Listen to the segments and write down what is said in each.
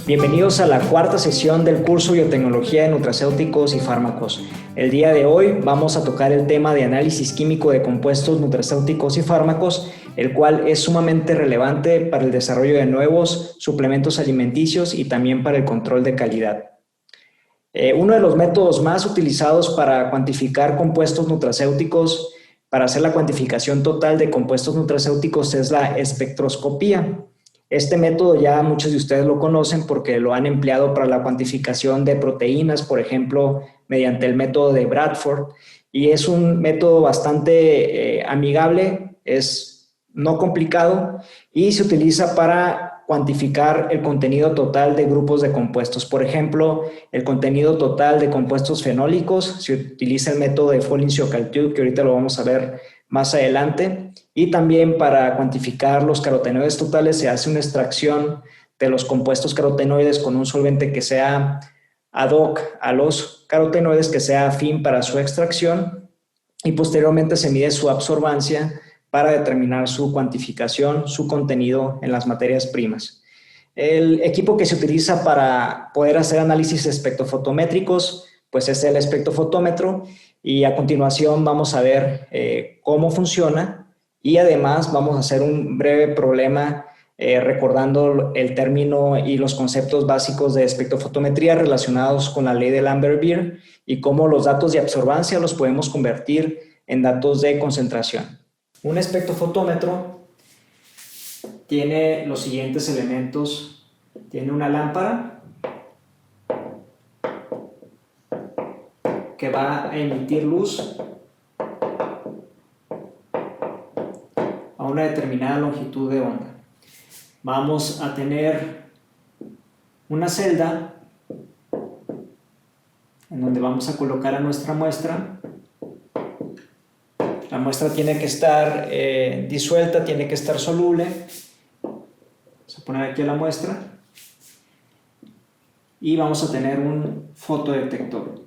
Bienvenidos a la cuarta sesión del curso Biotecnología de Nutracéuticos y Fármacos. El día de hoy vamos a tocar el tema de análisis químico de compuestos nutracéuticos y fármacos, el cual es sumamente relevante para el desarrollo de nuevos suplementos alimenticios y también para el control de calidad. Uno de los métodos más utilizados para cuantificar compuestos nutracéuticos, para hacer la cuantificación total de compuestos nutracéuticos, es la espectroscopía. Este método ya muchos de ustedes lo conocen porque lo han empleado para la cuantificación de proteínas, por ejemplo, mediante el método de Bradford, y es un método bastante amigable, es no complicado y se utiliza para cuantificar el contenido total de grupos de compuestos. Por ejemplo, el contenido total de compuestos fenólicos, se utiliza el método de Follin-Shockaltube, que ahorita lo vamos a ver más adelante, y también para cuantificar los carotenoides totales se hace una extracción de los compuestos carotenoides con un solvente que sea ad hoc a los carotenoides, que sea afín para su extracción, y posteriormente se mide su absorbancia para determinar su cuantificación, su contenido en las materias primas. El equipo que se utiliza para poder hacer análisis espectrofotométricos pues es el espectrofotómetro, y a continuación vamos a ver cómo funciona, y además vamos a hacer un breve problema recordando el término y los conceptos básicos de espectrofotometría relacionados con la ley de Lambert-Beer y cómo los datos de absorbancia los podemos convertir en datos de concentración. Un espectrofotómetro tiene los siguientes elementos. Tiene una lámpara que va a emitir luz a una determinada longitud de onda. Vamos a tener una celda en donde vamos a colocar a nuestra muestra. La muestra tiene que estar disuelta, tiene que estar soluble. Vamos a poner aquí la muestra y vamos a tener un fotodetector.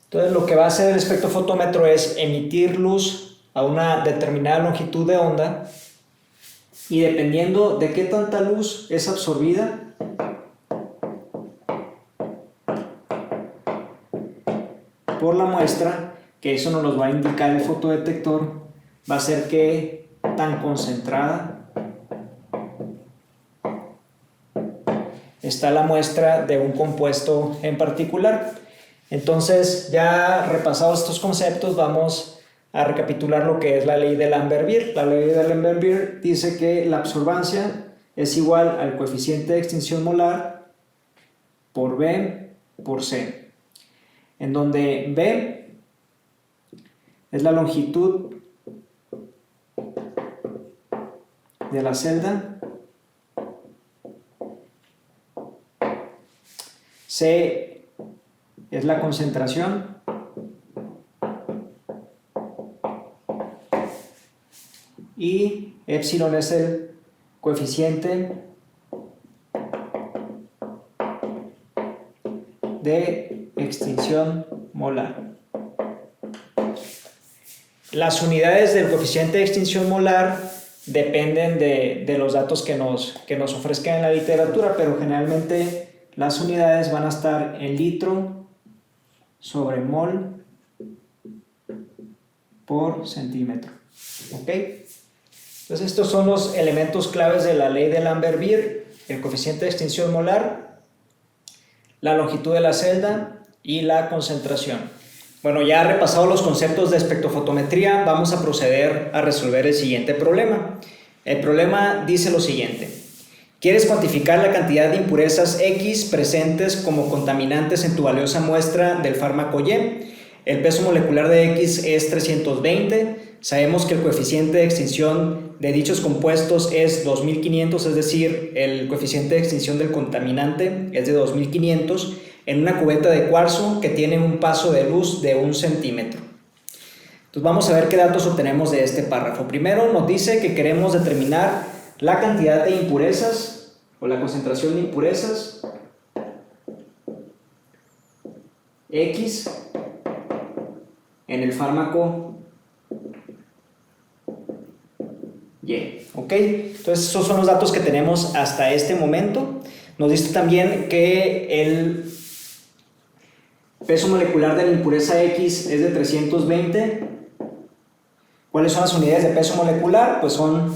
Entonces lo que va a hacer el espectrofotómetro es emitir luz a una determinada longitud de onda, y dependiendo de qué tanta luz es absorbida, por la muestra, que eso nos lo va a indicar el fotodetector, va a ser qué tan concentrada está la muestra de un compuesto en particular. Entonces, ya repasados estos conceptos, vamos a recapitular lo que es la ley de Lambert-Beer. La ley de Lambert-Beer dice que la absorbancia es igual al coeficiente de extinción molar por B por C, en donde B es la longitud de la celda, C es la concentración, y epsilon es el coeficiente de extinción molar. Las unidades del coeficiente de extinción molar dependen de los datos que nos ofrezcan en la literatura, pero generalmente las unidades van a estar en litro sobre mol por centímetro. ¿Ok? Entonces estos son los elementos claves de la ley de Lambert-Beer: el coeficiente de extinción molar, la longitud de la celda y la concentración. Bueno, ya repasado los conceptos de espectrofotometría, vamos a proceder a resolver el siguiente problema. El problema dice lo siguiente: ¿quieres cuantificar la cantidad de impurezas X presentes como contaminantes en tu valiosa muestra del fármaco Y? El peso molecular de X es 320. Sabemos que el coeficiente de extinción de dichos compuestos es 2500, es decir, el coeficiente de extinción del contaminante es de 2500 en una cubeta de cuarzo que tiene un paso de luz de 1 centímetro. Entonces vamos a ver qué datos obtenemos de este párrafo. Primero nos dice que queremos determinar la cantidad de impurezas o la concentración de impurezas X en el fármaco ¿ok? Entonces esos son los datos que tenemos hasta este momento. Nos dice también que el peso molecular de la impureza X es de 320. ¿Cuáles son las unidades de peso molecular? Pues son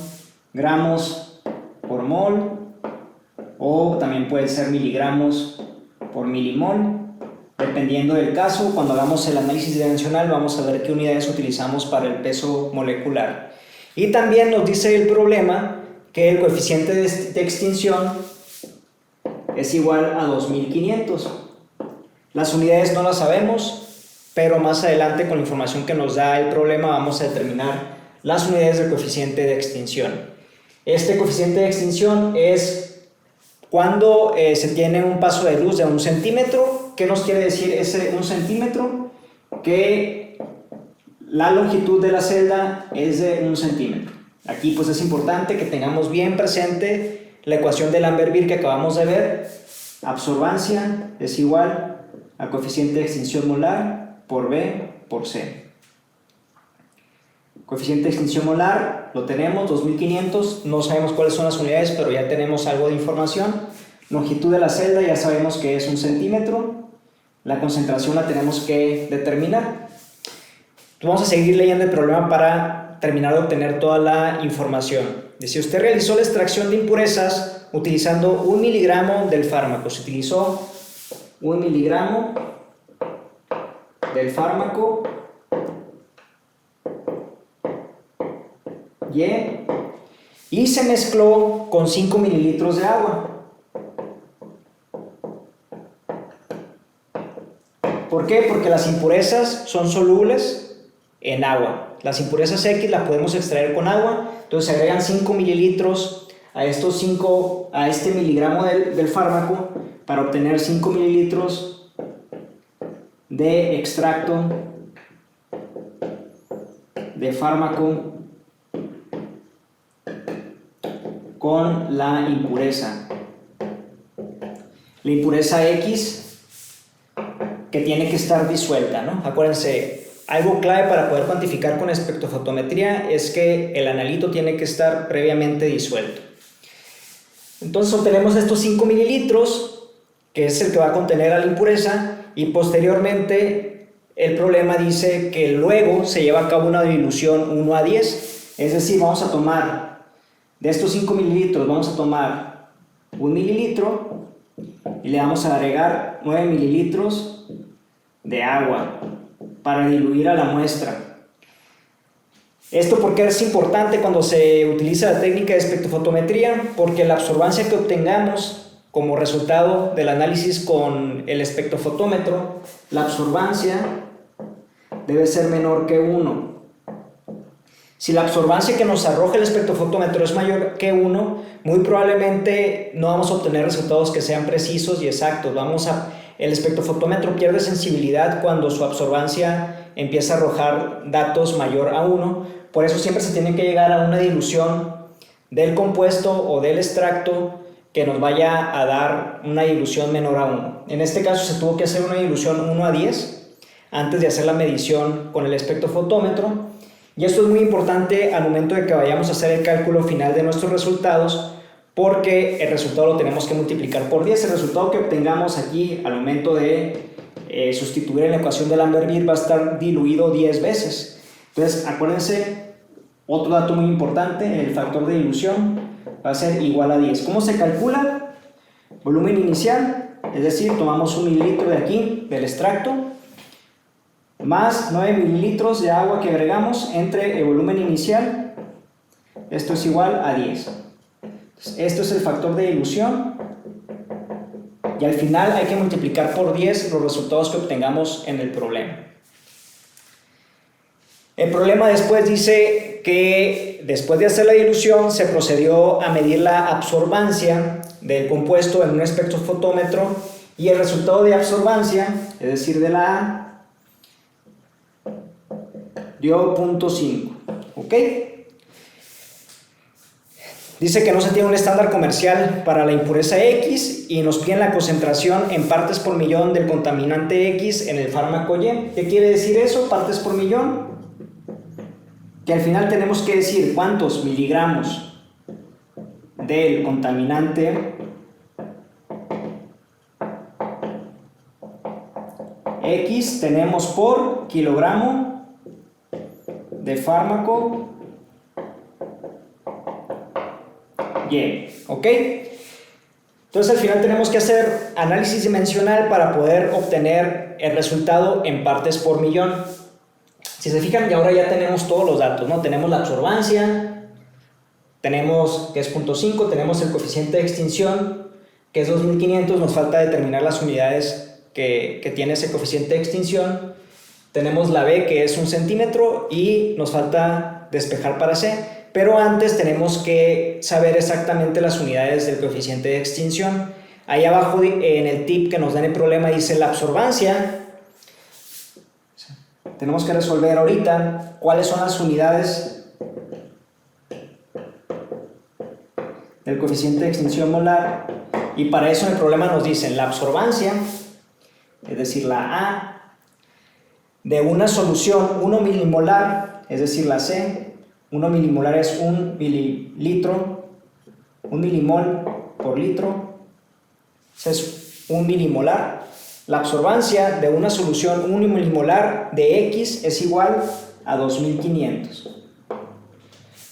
gramos por mol, o también puede ser miligramos por milimol. Dependiendo del caso, cuando hagamos el análisis dimensional vamos a ver qué unidades utilizamos para el peso molecular. Y también nos dice el problema que el coeficiente de extinción es igual a 2500. Las unidades no las sabemos, pero más adelante con la información que nos da el problema vamos a determinar las unidades del coeficiente de extinción. Este coeficiente de extinción es cuando se tiene un paso de luz de 1 centímetro. ¿Qué nos quiere decir ese 1 centímetro? Que la longitud de la celda es de 1 centímetro. Aquí pues es importante que tengamos bien presente la ecuación de Lambert-Beer que acabamos de ver. Absorbancia es igual a coeficiente de extinción molar por B por C. Coeficiente de extinción molar lo tenemos, 2500, no sabemos cuáles son las unidades, pero ya tenemos algo de información. Longitud de la celda ya sabemos que es 1 centímetro. La concentración la tenemos que determinar. Vamos a seguir leyendo el problema para terminar de obtener toda la información. Dice, usted realizó la extracción de impurezas utilizando 1 miligramo del fármaco. Se utilizó 1 miligramo del fármaco y se mezcló con 5 mililitros de agua. ¿Por qué? Porque las impurezas son solubles en agua. Las impurezas X las podemos extraer con agua, entonces se agregan 5 mililitros a este miligramo del fármaco para obtener 5 mililitros de extracto de fármaco con la impureza. La impureza X que tiene que estar disuelta, ¿no? Acuérdense, algo clave para poder cuantificar con espectrofotometría es que el analito tiene que estar previamente disuelto. Entonces obtenemos estos 5 mililitros, que es el que va a contener a la impureza, y posteriormente el problema dice que luego se lleva a cabo una dilución 1 a 10, es decir, vamos a tomar de estos 5 mililitros, vamos a tomar 1 mililitro y le vamos a agregar 9 mililitros de agua para diluir a la muestra. ¿Esto por qué es importante cuando se utiliza la técnica de espectrofotometría? Porque la absorbancia que obtengamos como resultado del análisis con el espectrofotómetro, la absorbancia debe ser menor que 1. Si la absorbancia que nos arroja el espectrofotómetro es mayor que 1, muy probablemente no vamos a obtener resultados que sean precisos y exactos. El espectrofotómetro pierde sensibilidad cuando su absorbancia empieza a arrojar datos mayor a 1. Por eso siempre se tiene que llegar a una dilución del compuesto o del extracto que nos vaya a dar una dilución menor a 1. En este caso se tuvo que hacer una dilución 1 a 10 antes de hacer la medición con el espectrofotómetro. Y esto es muy importante al momento de que vayamos a hacer el cálculo final de nuestros resultados, porque el resultado lo tenemos que multiplicar por 10. El resultado que obtengamos aquí al momento de sustituir en la ecuación de Lambert-Beer va a estar diluido 10 veces. Entonces, acuérdense, otro dato muy importante, el factor de dilución va a ser igual a 10. ¿Cómo se calcula? Volumen inicial, es decir, tomamos 1 mililitro de aquí, del extracto, más 9 mililitros de agua que agregamos entre el volumen inicial. Esto es igual a 10. Esto es el factor de dilución y al final hay que multiplicar por 10 los resultados que obtengamos en el problema. El problema después dice que después de hacer la dilución se procedió a medir la absorbancia del compuesto en un espectrofotómetro y el resultado de absorbancia, es decir, de la A, dio 0.5, ¿ok? Dice que no se tiene un estándar comercial para la impureza X y nos piden la concentración en partes por millón del contaminante X en el fármaco Y. ¿Qué quiere decir eso? Partes por millón. Que al final tenemos que decir cuántos miligramos del contaminante X tenemos por kilogramo de fármaco Y, ¿ok? Entonces al final tenemos que hacer análisis dimensional para poder obtener el resultado en partes por millón. Si se fijan, y ahora ya tenemos todos los datos, ¿no? Tenemos la absorbancia, tenemos que es 0.5, tenemos el coeficiente de extinción, que es 2500, nos falta determinar las unidades que tiene ese coeficiente de extinción. Tenemos la B, que es 1 centímetro, y nos falta despejar para C. Pero antes tenemos que saber exactamente las unidades del coeficiente de extinción. Ahí abajo en el tip que nos da en el problema dice la absorbancia. Tenemos que resolver ahorita cuáles son las unidades del coeficiente de extinción molar. Y para eso en el problema nos dicen la absorbancia, es decir, la A, de una solución 1 milimolar, es decir, la C. 1 milimolar es 1 mililitro, 1 milimol por litro, ese es 1 milimolar. La absorbancia de una solución 1 milimolar de X es igual a 2500.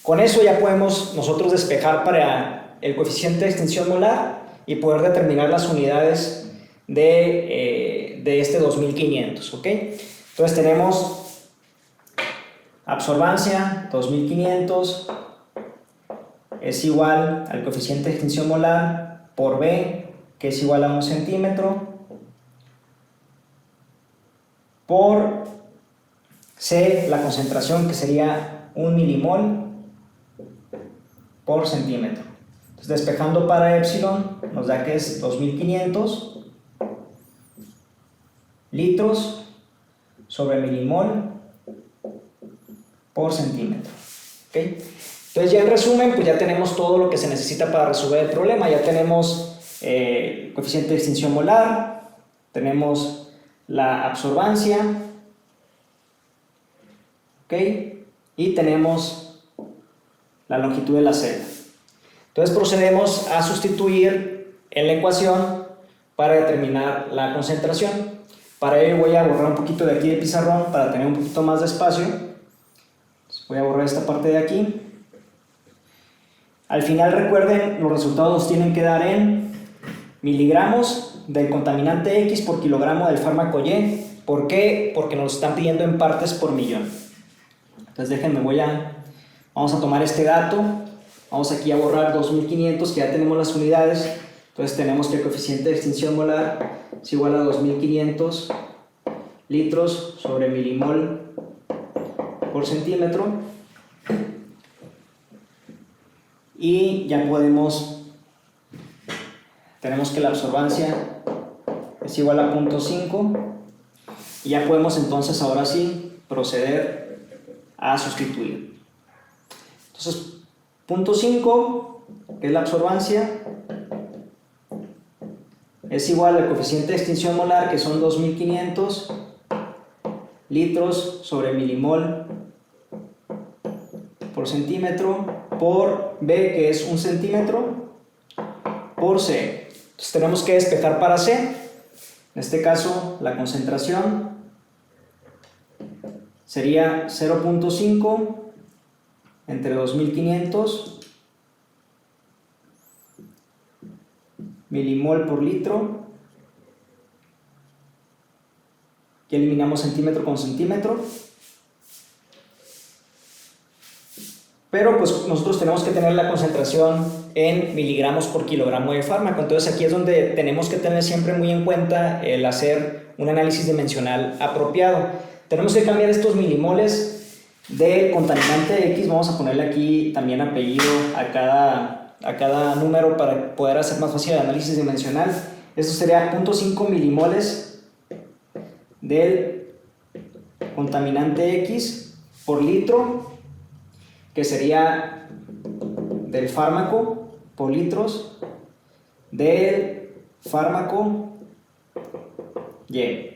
Con eso ya podemos nosotros despejar para el coeficiente de extinción molar y poder determinar las unidades de este 2500, ¿ok? Entonces tenemos absorbancia 2500 es igual al coeficiente de extinción molar por B, que es igual a 1 centímetro, por C, la concentración, que sería 1 milimol por centímetro. Entonces, despejando para epsilon nos da que es 2500 litros sobre milimol por centímetro, ¿okay? Entonces ya en resumen, pues ya tenemos todo lo que se necesita para resolver el problema. Ya tenemos el coeficiente de extinción molar, tenemos la absorbancia, ¿okay? Y tenemos la longitud de la celda. Entonces procedemos a sustituir en la ecuación para determinar la concentración. Para ello voy a borrar un poquito de aquí de pizarrón para tener un poquito más de espacio. Voy a borrar esta parte de aquí. Al final, recuerden, los resultados tienen que dar en miligramos del contaminante X por kilogramo del fármaco Y. ¿Por qué? Porque nos lo están pidiendo en partes por millón. Entonces déjenme, vamos a tomar este dato. Vamos aquí a borrar 2500, que ya tenemos las unidades. Entonces tenemos que el coeficiente de extinción molar es igual a 2500 litros sobre milimol por centímetro, y ya tenemos que la absorbancia es igual a 0.5, y ya podemos entonces ahora sí proceder a sustituir. Entonces 0.5, que es la absorbancia, es igual al coeficiente de extinción molar, que son 2500 litros sobre milimol por centímetro, por B, que es 1 centímetro, por C. Entonces tenemos que despejar para C. En este caso la concentración sería 0.5 entre 2500 milimol por litro. Aquí eliminamos centímetro con centímetro. Pero pues nosotros tenemos que tener la concentración en miligramos por kilogramo de fármaco. Entonces aquí es donde tenemos que tener siempre muy en cuenta el hacer un análisis dimensional apropiado. Tenemos que cambiar estos milimoles del contaminante X. Vamos a ponerle aquí también apellido a cada número para poder hacer más fácil el análisis dimensional. Esto sería 0.5 milimoles del contaminante X por litro, que sería del fármaco por litros del fármaco Y.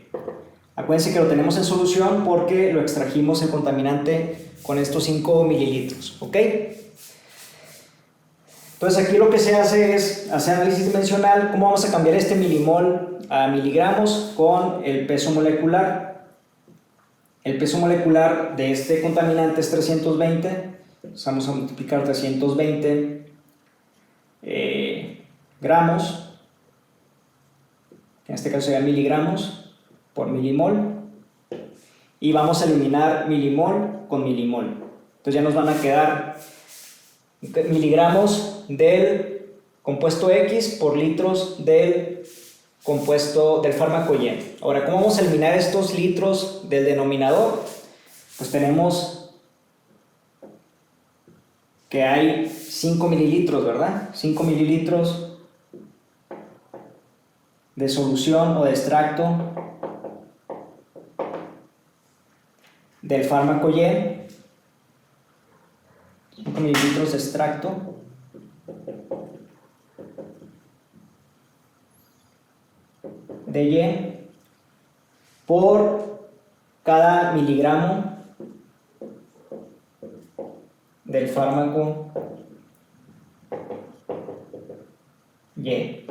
Acuérdense que lo tenemos en solución porque lo extrajimos el contaminante con estos 5 mililitros, ¿ok? Entonces aquí lo que se hace es hacer análisis dimensional. ¿Cómo vamos a cambiar este milimol a miligramos? Con el peso molecular. El peso molecular de este contaminante es 320. Vamos a multiplicar 320 gramos, que en este caso sería miligramos por milimol, y vamos a eliminar milimol con milimol. Entonces ya nos van a quedar miligramos del compuesto X por litros del compuesto del fármaco Y. Ahora, ¿cómo vamos a eliminar estos litros del denominador? Pues tenemos que hay 5 mililitros, ¿verdad? 5 mililitros de solución o de extracto del fármaco Y. 5 mililitros de extracto de Y por cada miligramo del fármaco Y.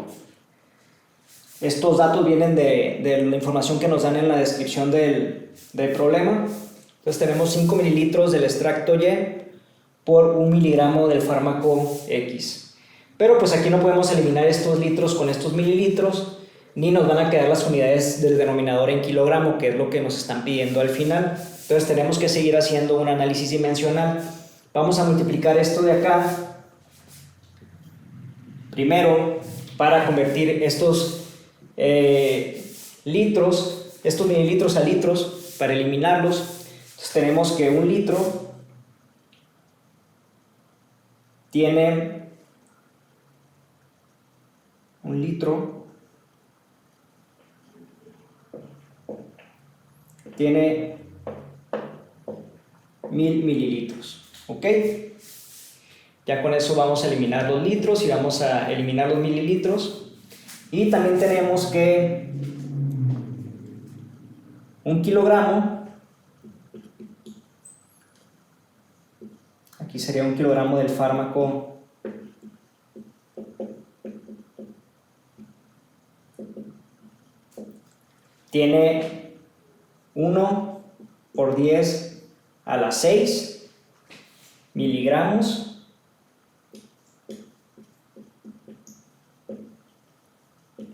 Estos datos vienen de la información que nos dan en la descripción del problema. Entonces tenemos 5 mililitros del extracto Y por 1 miligramo del fármaco X. Pero pues aquí no podemos eliminar estos litros con estos mililitros, ni nos van a quedar las unidades del denominador en kilogramo, que es lo que nos están pidiendo al final. Entonces tenemos que seguir haciendo un análisis dimensional. Vamos a multiplicar esto de acá primero para convertir estos estos mililitros a litros para eliminarlos. Entonces tenemos que un litro tiene tiene 1000 mililitros, ¿ok? Ya con eso vamos a eliminar los litros y vamos a eliminar los mililitros. Y también tenemos que 1 kilogramo, aquí sería 1 kilogramo del fármaco tiene 1 por 10 a la 6 miligramos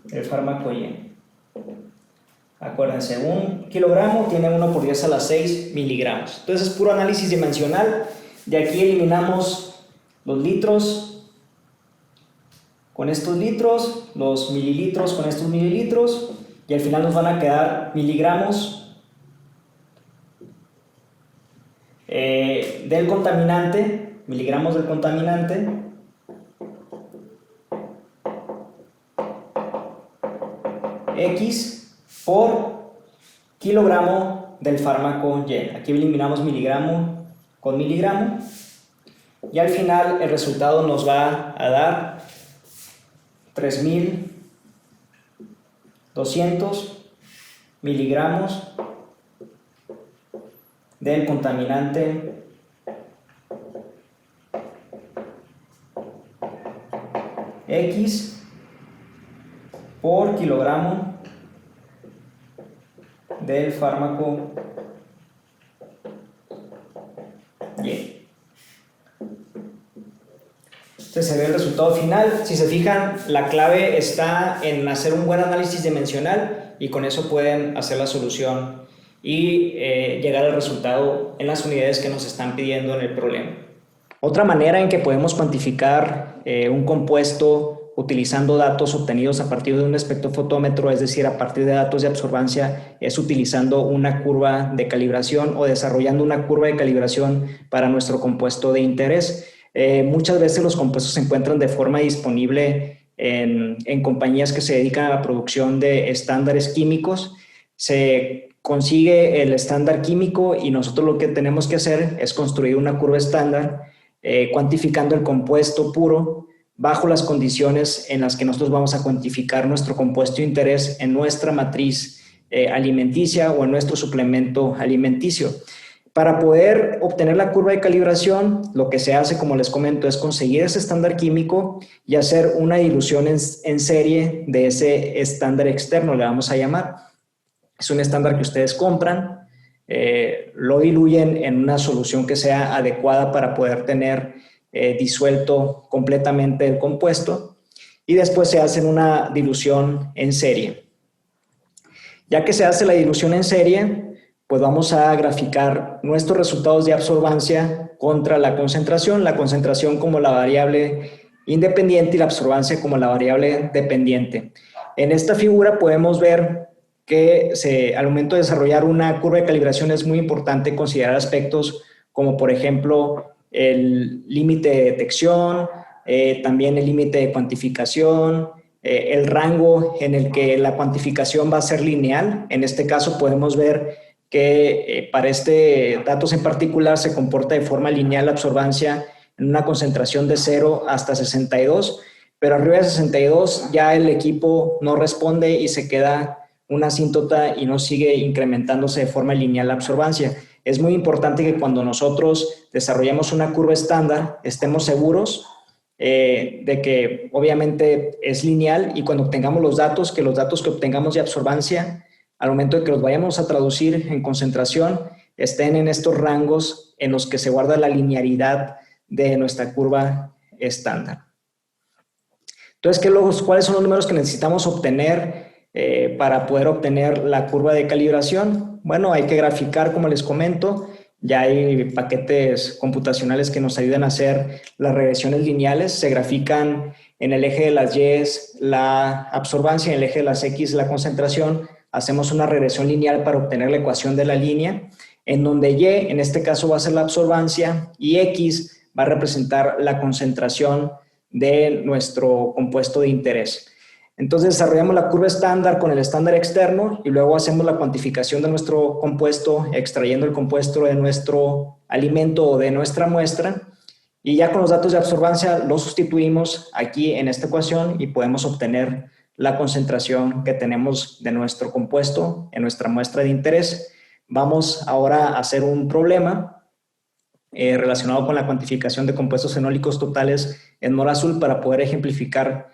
del fármaco Y. Acuérdense, 1 kilogramo tiene 1 por 10 a la 6 miligramos. Entonces es puro análisis dimensional. De aquí eliminamos los litros con estos litros, los mililitros con estos mililitros, y al final nos van a quedar miligramos del contaminante, miligramos del contaminante X por kilogramo del fármaco Y. Aquí eliminamos miligramo con miligramo y al final el resultado nos va a dar 3200 miligramos del contaminante X por kilogramo del fármaco Y. Este sería el resultado final. Si se fijan, la clave está en hacer un buen análisis dimensional y con eso pueden hacer la solución y llegar al resultado en las unidades que nos están pidiendo en el problema. Otra manera en que podemos cuantificar un compuesto utilizando datos obtenidos a partir de un espectrofotómetro, es decir, a partir de datos de absorbancia, es utilizando una curva de calibración o desarrollando una curva de calibración para nuestro compuesto de interés. Muchas veces los compuestos se encuentran de forma disponible en compañías que se dedican a la producción de estándares químicos. Se consigue el estándar químico y nosotros lo que tenemos que hacer es construir una curva estándar cuantificando el compuesto puro bajo las condiciones en las que nosotros vamos a cuantificar nuestro compuesto de interés en nuestra matriz alimenticia o en nuestro suplemento alimenticio. Para poder obtener la curva de calibración, lo que se hace, como les comento, es conseguir ese estándar químico y hacer una dilución en serie de ese estándar externo, le vamos a llamar. Es un estándar que ustedes compran, lo diluyen en una solución que sea adecuada para poder tener disuelto completamente el compuesto y después se hace una dilución en serie. Ya que se hace la dilución en serie, pues vamos a graficar nuestros resultados de absorbancia contra la concentración como la variable independiente y la absorbancia como la variable dependiente. En esta figura podemos ver que al momento de desarrollar una curva de calibración es muy importante considerar aspectos como, por ejemplo, el límite de detección, también el límite de cuantificación, el rango en el que la cuantificación va a ser lineal. En este caso podemos ver que para datos en particular se comporta de forma lineal la absorbancia en una concentración de 0 hasta 62, pero arriba de 62 ya el equipo no responde y se queda una asíntota y no sigue incrementándose de forma lineal la absorbancia. Es muy importante que cuando nosotros desarrollemos una curva estándar estemos seguros de que obviamente es lineal y cuando obtengamos los datos que obtengamos de absorbancia, al momento de que los vayamos a traducir en concentración, estén en estos rangos en los que se guarda la linearidad de nuestra curva estándar. Entonces, ¿cuáles son los números que necesitamos obtener para poder obtener la curva de calibración? Bueno, hay que graficar, como les comento. Ya hay paquetes computacionales que nos ayudan a hacer las regresiones lineales. Se grafican en el eje de las Y la absorbancia, en el eje de las X la concentración. Hacemos una regresión lineal para obtener la ecuación de la línea, en donde Y, en este caso, va a ser la absorbancia y X va a representar la concentración de nuestro compuesto de interés. Entonces desarrollamos la curva estándar con el estándar externo y luego hacemos la cuantificación de nuestro compuesto, extrayendo el compuesto de nuestro alimento o de nuestra muestra, y ya con los datos de absorbancia los sustituimos aquí en esta ecuación y podemos obtener la concentración que tenemos de nuestro compuesto en nuestra muestra de interés. Vamos ahora a hacer un problema relacionado con la cuantificación de compuestos fenólicos totales en mora azul para poder ejemplificar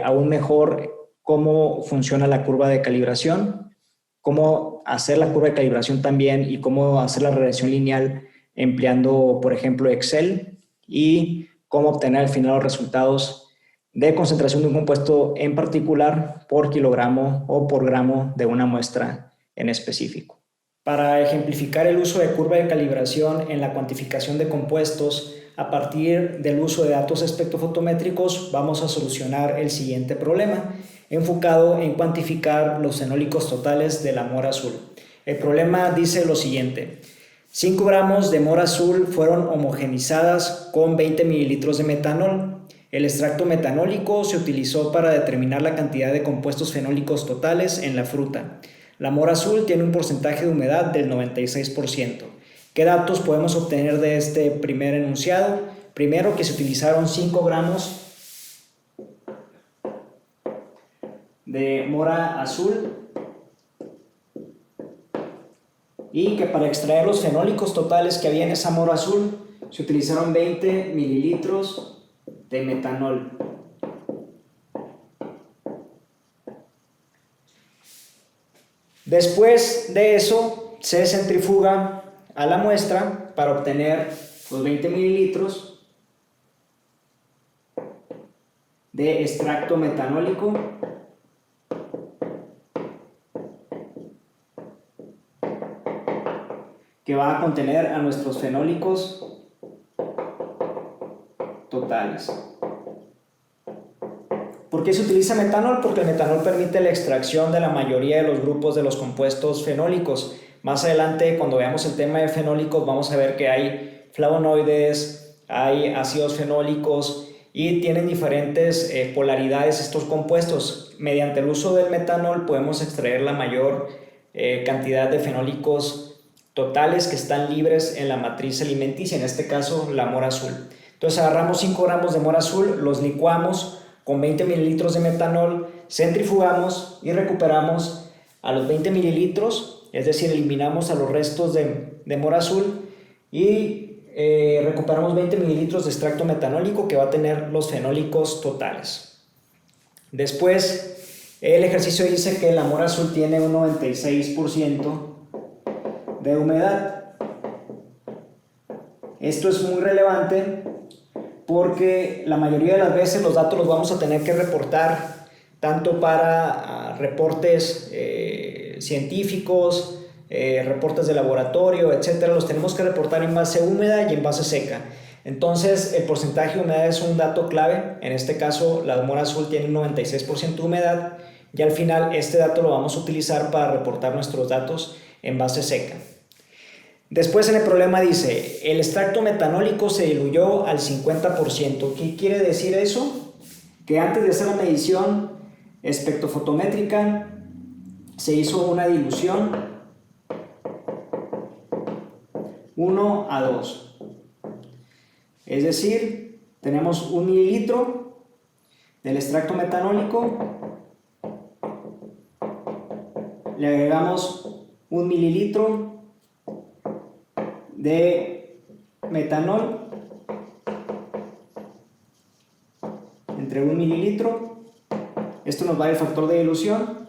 aún mejor cómo funciona la curva de calibración, cómo hacer la curva de calibración también y cómo hacer la regresión lineal empleando, por ejemplo, Excel y cómo obtener al final los resultados de concentración de un compuesto en particular por kilogramo o por gramo de una muestra en específico. Para ejemplificar el uso de curva de calibración en la cuantificación de compuestos a partir del uso de datos espectrofotométricos, vamos a solucionar el siguiente problema, enfocado en cuantificar los fenólicos totales de la mora azul. El problema dice lo siguiente: 5 gramos de mora azul fueron homogenizadas con 20 mililitros de metanol. El extracto metanólico se utilizó para determinar la cantidad de compuestos fenólicos totales en la fruta. La mora azul tiene un porcentaje de humedad del 96%. ¿Qué datos podemos obtener de este primer enunciado? Primero, que se utilizaron 5 gramos de mora azul y que para extraer los fenólicos totales que había en esa mora azul se utilizaron 20 mililitros de metanol. Después de eso se centrifuga a la muestra para obtener los 20 mililitros de extracto metanólico que va a contener a nuestros fenólicos totales. ¿Por qué se utiliza metanol? Porque el metanol permite la extracción de la mayoría de los grupos de los compuestos fenólicos. Más adelante, cuando veamos el tema de fenólicos, vamos a ver que hay flavonoides, hay ácidos fenólicos y tienen diferentes polaridades estos compuestos. Mediante el uso del metanol podemos extraer la mayor cantidad de fenólicos totales que están libres en la matriz alimenticia, en este caso la mora azul. Entonces agarramos 5 gramos de mora azul, los licuamos con 20 mililitros de metanol, centrifugamos y recuperamos a los 20 mililitros es decir, eliminamos a los restos de morazul y recuperamos 20 mililitros de extracto metanólico que va a tener los fenólicos totales. Después, el ejercicio dice que la morazul tiene un 96% de humedad. Esto es muy relevante porque la mayoría de las veces los datos los vamos a tener que reportar tanto para reportes científicos, reportes de laboratorio, etcétera. Los tenemos que reportar en base húmeda y en base seca. Entonces, el porcentaje de humedad es un dato clave. En este caso, la morazul tiene un 96% de humedad y al final este dato lo vamos a utilizar para reportar nuestros datos en base seca. Después en el problema dice, el extracto metanólico se diluyó al 50%. ¿Qué quiere decir eso? Que antes de hacer la medición espectrofotométrica se hizo una dilución 1:2. Es decir, tenemos 1 mililitro del extracto metanólico, le agregamos 1 mililitro de metanol, entre 1 mililitro, esto nos va a dar el factor de dilución,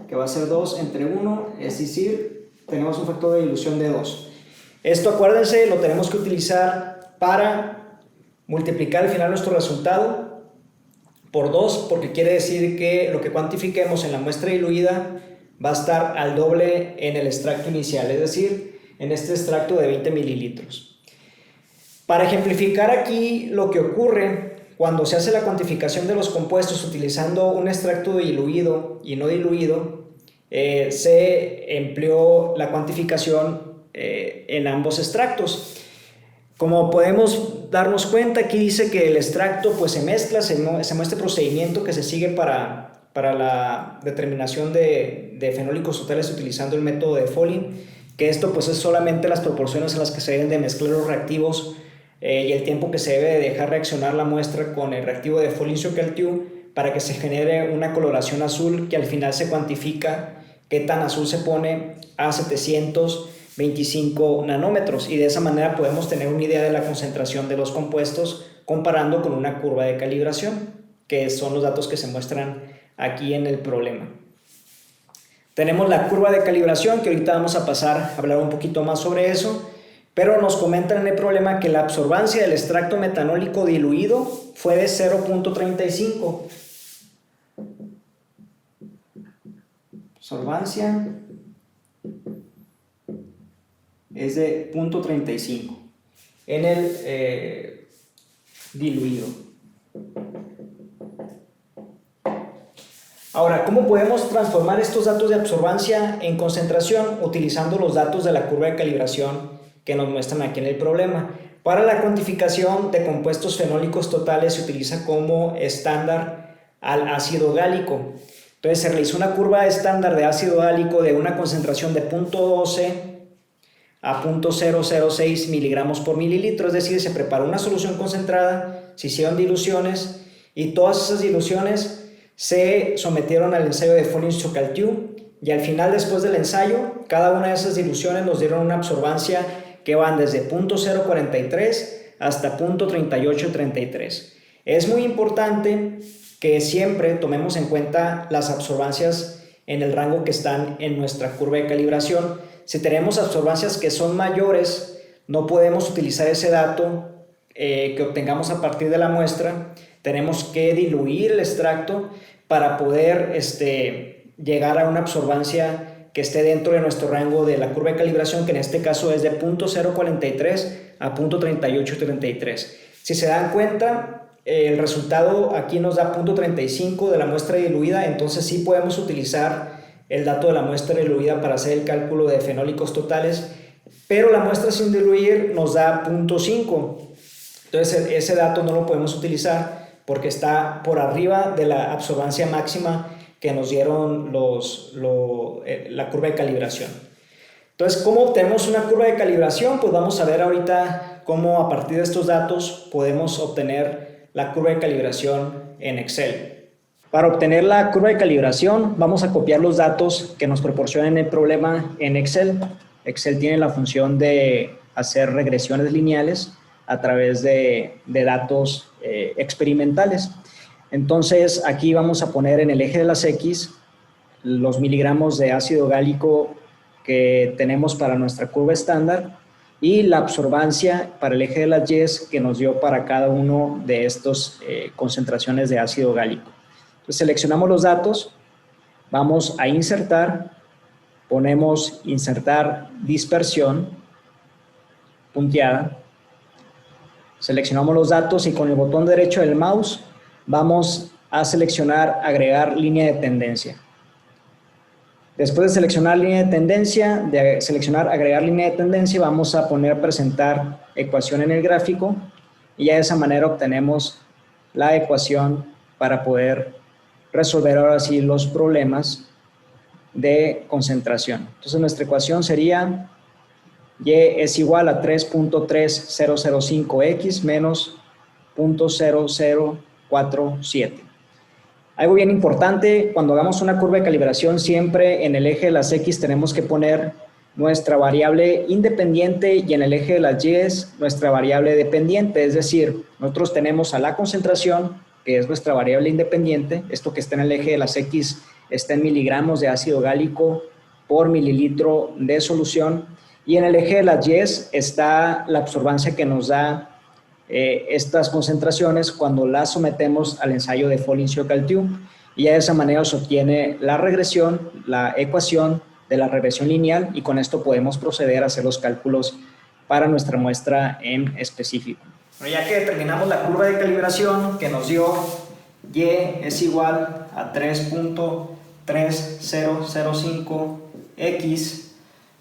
que va a ser 2 entre 1, es decir, tenemos un factor de dilución de 2. Esto, acuérdense, lo tenemos que utilizar para multiplicar al final nuestro resultado por 2, porque quiere decir que lo que cuantifiquemos en la muestra diluida va a estar al doble en el extracto inicial, es decir, en este extracto de 20 mililitros. Para ejemplificar aquí lo que ocurre cuando se hace la cuantificación de los compuestos utilizando un extracto diluido y no diluido, se empleó la cuantificación en ambos extractos. Como podemos darnos cuenta, aquí dice que el extracto pues se mezcla, se muestra el procedimiento que se sigue para la determinación de fenólicos totales utilizando el método de Folin, que esto pues es solamente las proporciones en las que se deben de mezclar los reactivos y el tiempo que se debe de dejar reaccionar la muestra con el reactivo de Folin-Shockel-Tube para que se genere una coloración azul que al final se cuantifica qué tan azul se pone a 725 nanómetros, y de esa manera podemos tener una idea de la concentración de los compuestos comparando con una curva de calibración, que son los datos que se muestran aquí en el problema. Tenemos la curva de calibración, que ahorita vamos a pasar a hablar un poquito más sobre eso, pero nos comentan en el problema que la absorbancia del extracto metanólico diluido fue de 0.35. Absorbancia es de 0.35 en el diluido. Ahora, ¿cómo podemos transformar estos datos de absorbancia en concentración? Utilizando los datos de la curva de calibración que nos muestran aquí en el problema. Para la cuantificación de compuestos fenólicos totales se utiliza como estándar al ácido gálico. Entonces se realizó una curva estándar de ácido gálico de una concentración de 0.12 a 0.006 miligramos por mililitro, es decir, se preparó una solución concentrada, se hicieron diluciones y todas esas diluciones se sometieron al ensayo de Folin-Shockel-Tube, y al final, después del ensayo, cada una de esas diluciones nos dieron una absorbancia que van desde 0.043 hasta 0.3833. Es muy importante que siempre tomemos en cuenta las absorbancias en el rango que están en nuestra curva de calibración. Si tenemos absorbancias que son mayores, no podemos utilizar ese dato que obtengamos a partir de la muestra. Tenemos que diluir el extracto para poder llegar a una absorbancia que esté dentro de nuestro rango de la curva de calibración, que en este caso es de 0.043 a 0.3833. Si se dan cuenta, el resultado aquí nos da 0.35 de la muestra diluida, entonces sí podemos utilizar el dato de la muestra diluida para hacer el cálculo de fenólicos totales, pero la muestra sin diluir nos da 0.5. Entonces ese dato no lo podemos utilizar porque está por arriba de la absorbancia máxima que nos dieron la curva de calibración. Entonces, ¿cómo obtenemos una curva de calibración? Pues vamos a ver ahorita cómo a partir de estos datos podemos obtener la curva de calibración en Excel. Para obtener la curva de calibración, vamos a copiar los datos que nos proporcionan el problema en Excel. Excel tiene la función de hacer regresiones lineales a través de datos experimentales. Entonces, aquí vamos a poner en el eje de las X los miligramos de ácido gálico que tenemos para nuestra curva estándar y la absorbancia para el eje de las Y que nos dio para cada uno de estas concentraciones de ácido gálico. Entonces seleccionamos los datos, vamos a insertar, ponemos insertar dispersión punteada, seleccionamos los datos y con el botón derecho del mouse vamos a seleccionar agregar línea de tendencia. Después de seleccionar línea de tendencia, de seleccionar agregar línea de tendencia, vamos a poner presentar ecuación en el gráfico y ya de esa manera obtenemos la ecuación para poder resolver ahora sí los problemas de concentración. Entonces nuestra ecuación sería Y es igual a 3.3005x menos 0.0047. Algo bien importante, cuando hagamos una curva de calibración, siempre en el eje de las X tenemos que poner nuestra variable independiente y en el eje de las Y nuestra variable dependiente. Es decir, nosotros tenemos a la concentración, que es nuestra variable independiente. Esto que está en el eje de las X está en miligramos de ácido gálico por mililitro de solución. Y en el eje de las Y está la absorbancia que nos da estas concentraciones cuando las sometemos al ensayo de Follin-Ciocal-Tew, y de esa manera se obtiene la regresión, la ecuación de la regresión lineal, y con esto podemos proceder a hacer los cálculos para nuestra muestra en específico. Bueno, ya que determinamos la curva de calibración que nos dio Y es igual a 3.3005x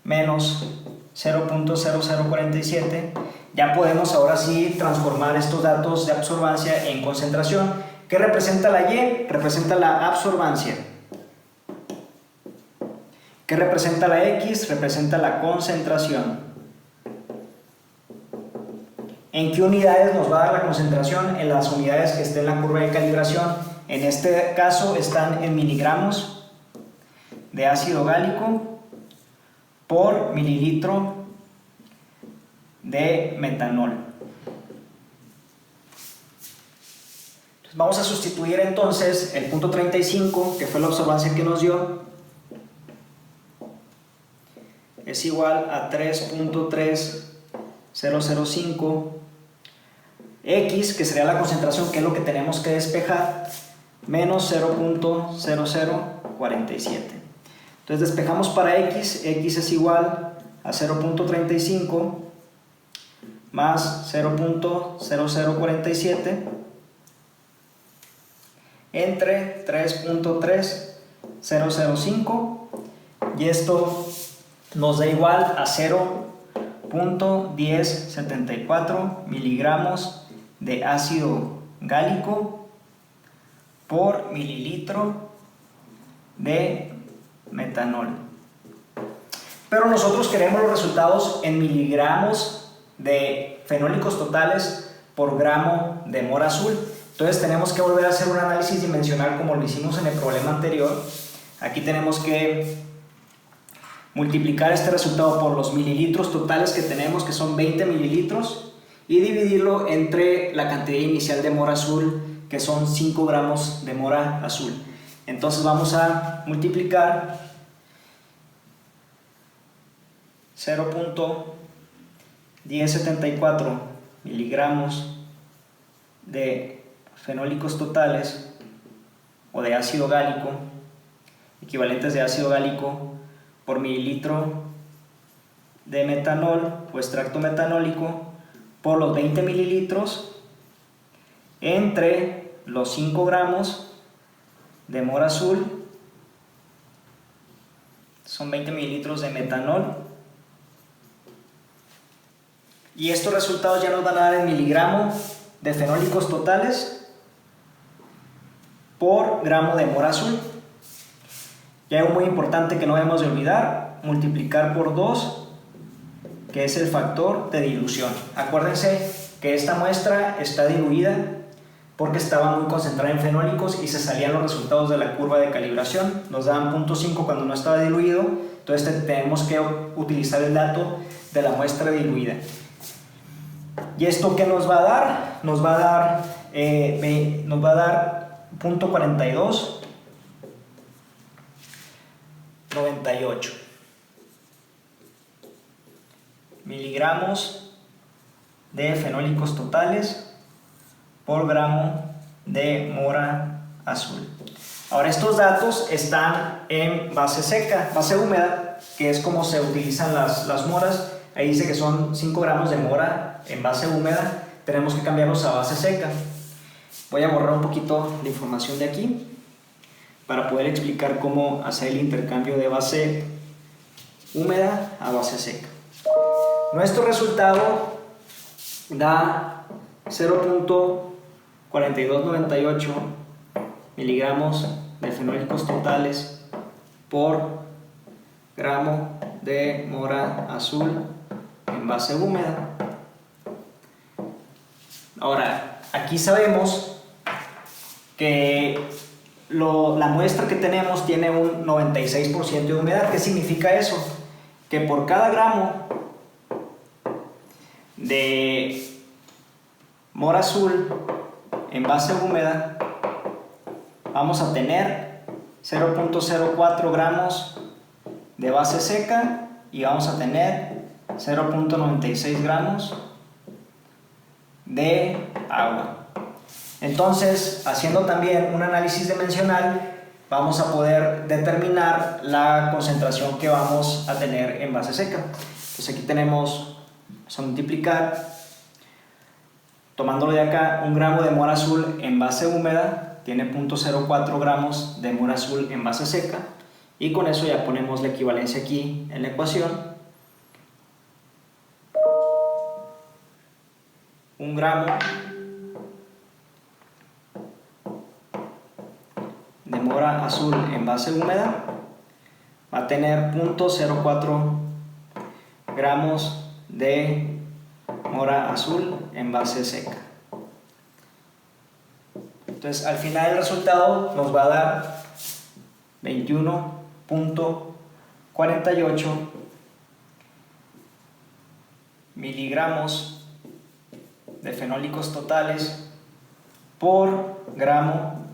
menos 0.0047, ya podemos ahora sí transformar estos datos de absorbancia en concentración. ¿Qué representa la Y? Representa la absorbancia. ¿Qué representa la X? Representa la concentración. ¿En qué unidades nos va a dar la concentración? En las unidades que estén en la curva de calibración. En este caso están en miligramos de ácido gálico por mililitro de metanol. Vamos a sustituir entonces el punto 35, que fue la absorbancia que nos dio, es igual a 3.3005 X, que sería la concentración, que es lo que tenemos que despejar, menos 0.0047. Entonces despejamos para X, X es igual a 0.35 más 0.0047 entre 3.3005, y esto nos da igual a 0.1074 miligramos de ácido gálico por mililitro de metanol. Pero nosotros queremos los resultados en miligramos de fenólicos totales por gramo de mora azul. Entonces tenemos que volver a hacer un análisis dimensional como lo hicimos en el problema anterior. Aquí tenemos que multiplicar este resultado por los mililitros totales que tenemos, que son 20 mililitros, y dividirlo entre la cantidad inicial de mora azul, que son 5 gramos de mora azul. Entonces vamos a multiplicar 0.1074 miligramos de fenólicos totales o de ácido gálico, equivalentes de ácido gálico, por mililitro de metanol o extracto metanólico por los 20 mililitros entre los 5 gramos de mora azul, son 20 mililitros de metanol, y estos resultados ya nos van a dar en miligramo de fenólicos totales por gramo de mora azul. Y algo muy importante que no debemos de olvidar, multiplicar por 2, que es el factor de dilución. Acuérdense que esta muestra está diluida porque estaba muy concentrada en fenólicos y se salían los resultados de la curva de calibración. Nos daban 0.5 cuando no estaba diluido, entonces tenemos que utilizar el dato de la muestra diluida. ¿Y esto qué nos va a dar? Nos va a dar 0.4298 miligramos de fenólicos totales por gramo de mora azul. Ahora, estos datos están en base seca, base húmeda, que es como se utilizan las moras. Ahí dice que son 5 gramos de mora en base húmeda. Tenemos que cambiarlos a base seca. Voy a borrar un poquito de información de aquí para poder explicar cómo hacer el intercambio de base húmeda a base seca. Nuestro resultado da 0.4298 miligramos de fenólicos totales por gramo de mora azul en base húmeda. Ahora, aquí sabemos que la muestra que tenemos tiene un 96% de humedad. ¿Qué significa eso? Que por cada gramo de mora azul en base húmeda vamos a tener 0.04 gramos de base seca y vamos a tener 0.96 gramos de agua. Entonces, haciendo también un análisis dimensional, vamos a poder determinar la concentración que vamos a tener en base seca. Entonces aquí tenemos, vamos a multiplicar, tomándolo de acá, 1 gramo de mora azul en base húmeda tiene 0.04 gramos de mora azul en base seca, y con eso ya ponemos la equivalencia aquí en la ecuación. 1 gramo de mora azul en base húmeda va a tener 0.04 gramos de mora azul en base seca. Entonces, al final el resultado nos va a dar 21.48 miligramos de fenólicos totales por gramo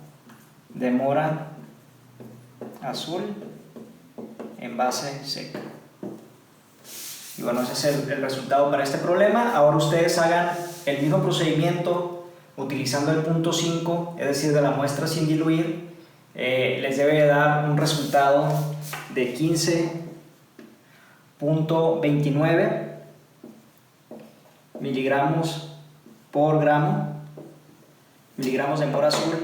de mora azul en base seca. Y bueno, ese es el resultado para este problema. Ahora ustedes hagan el mismo procedimiento utilizando el punto 5, es decir, de la muestra sin diluir. Les debe dar un resultado de 15.29 miligramos por gramo, miligramos de mora azul,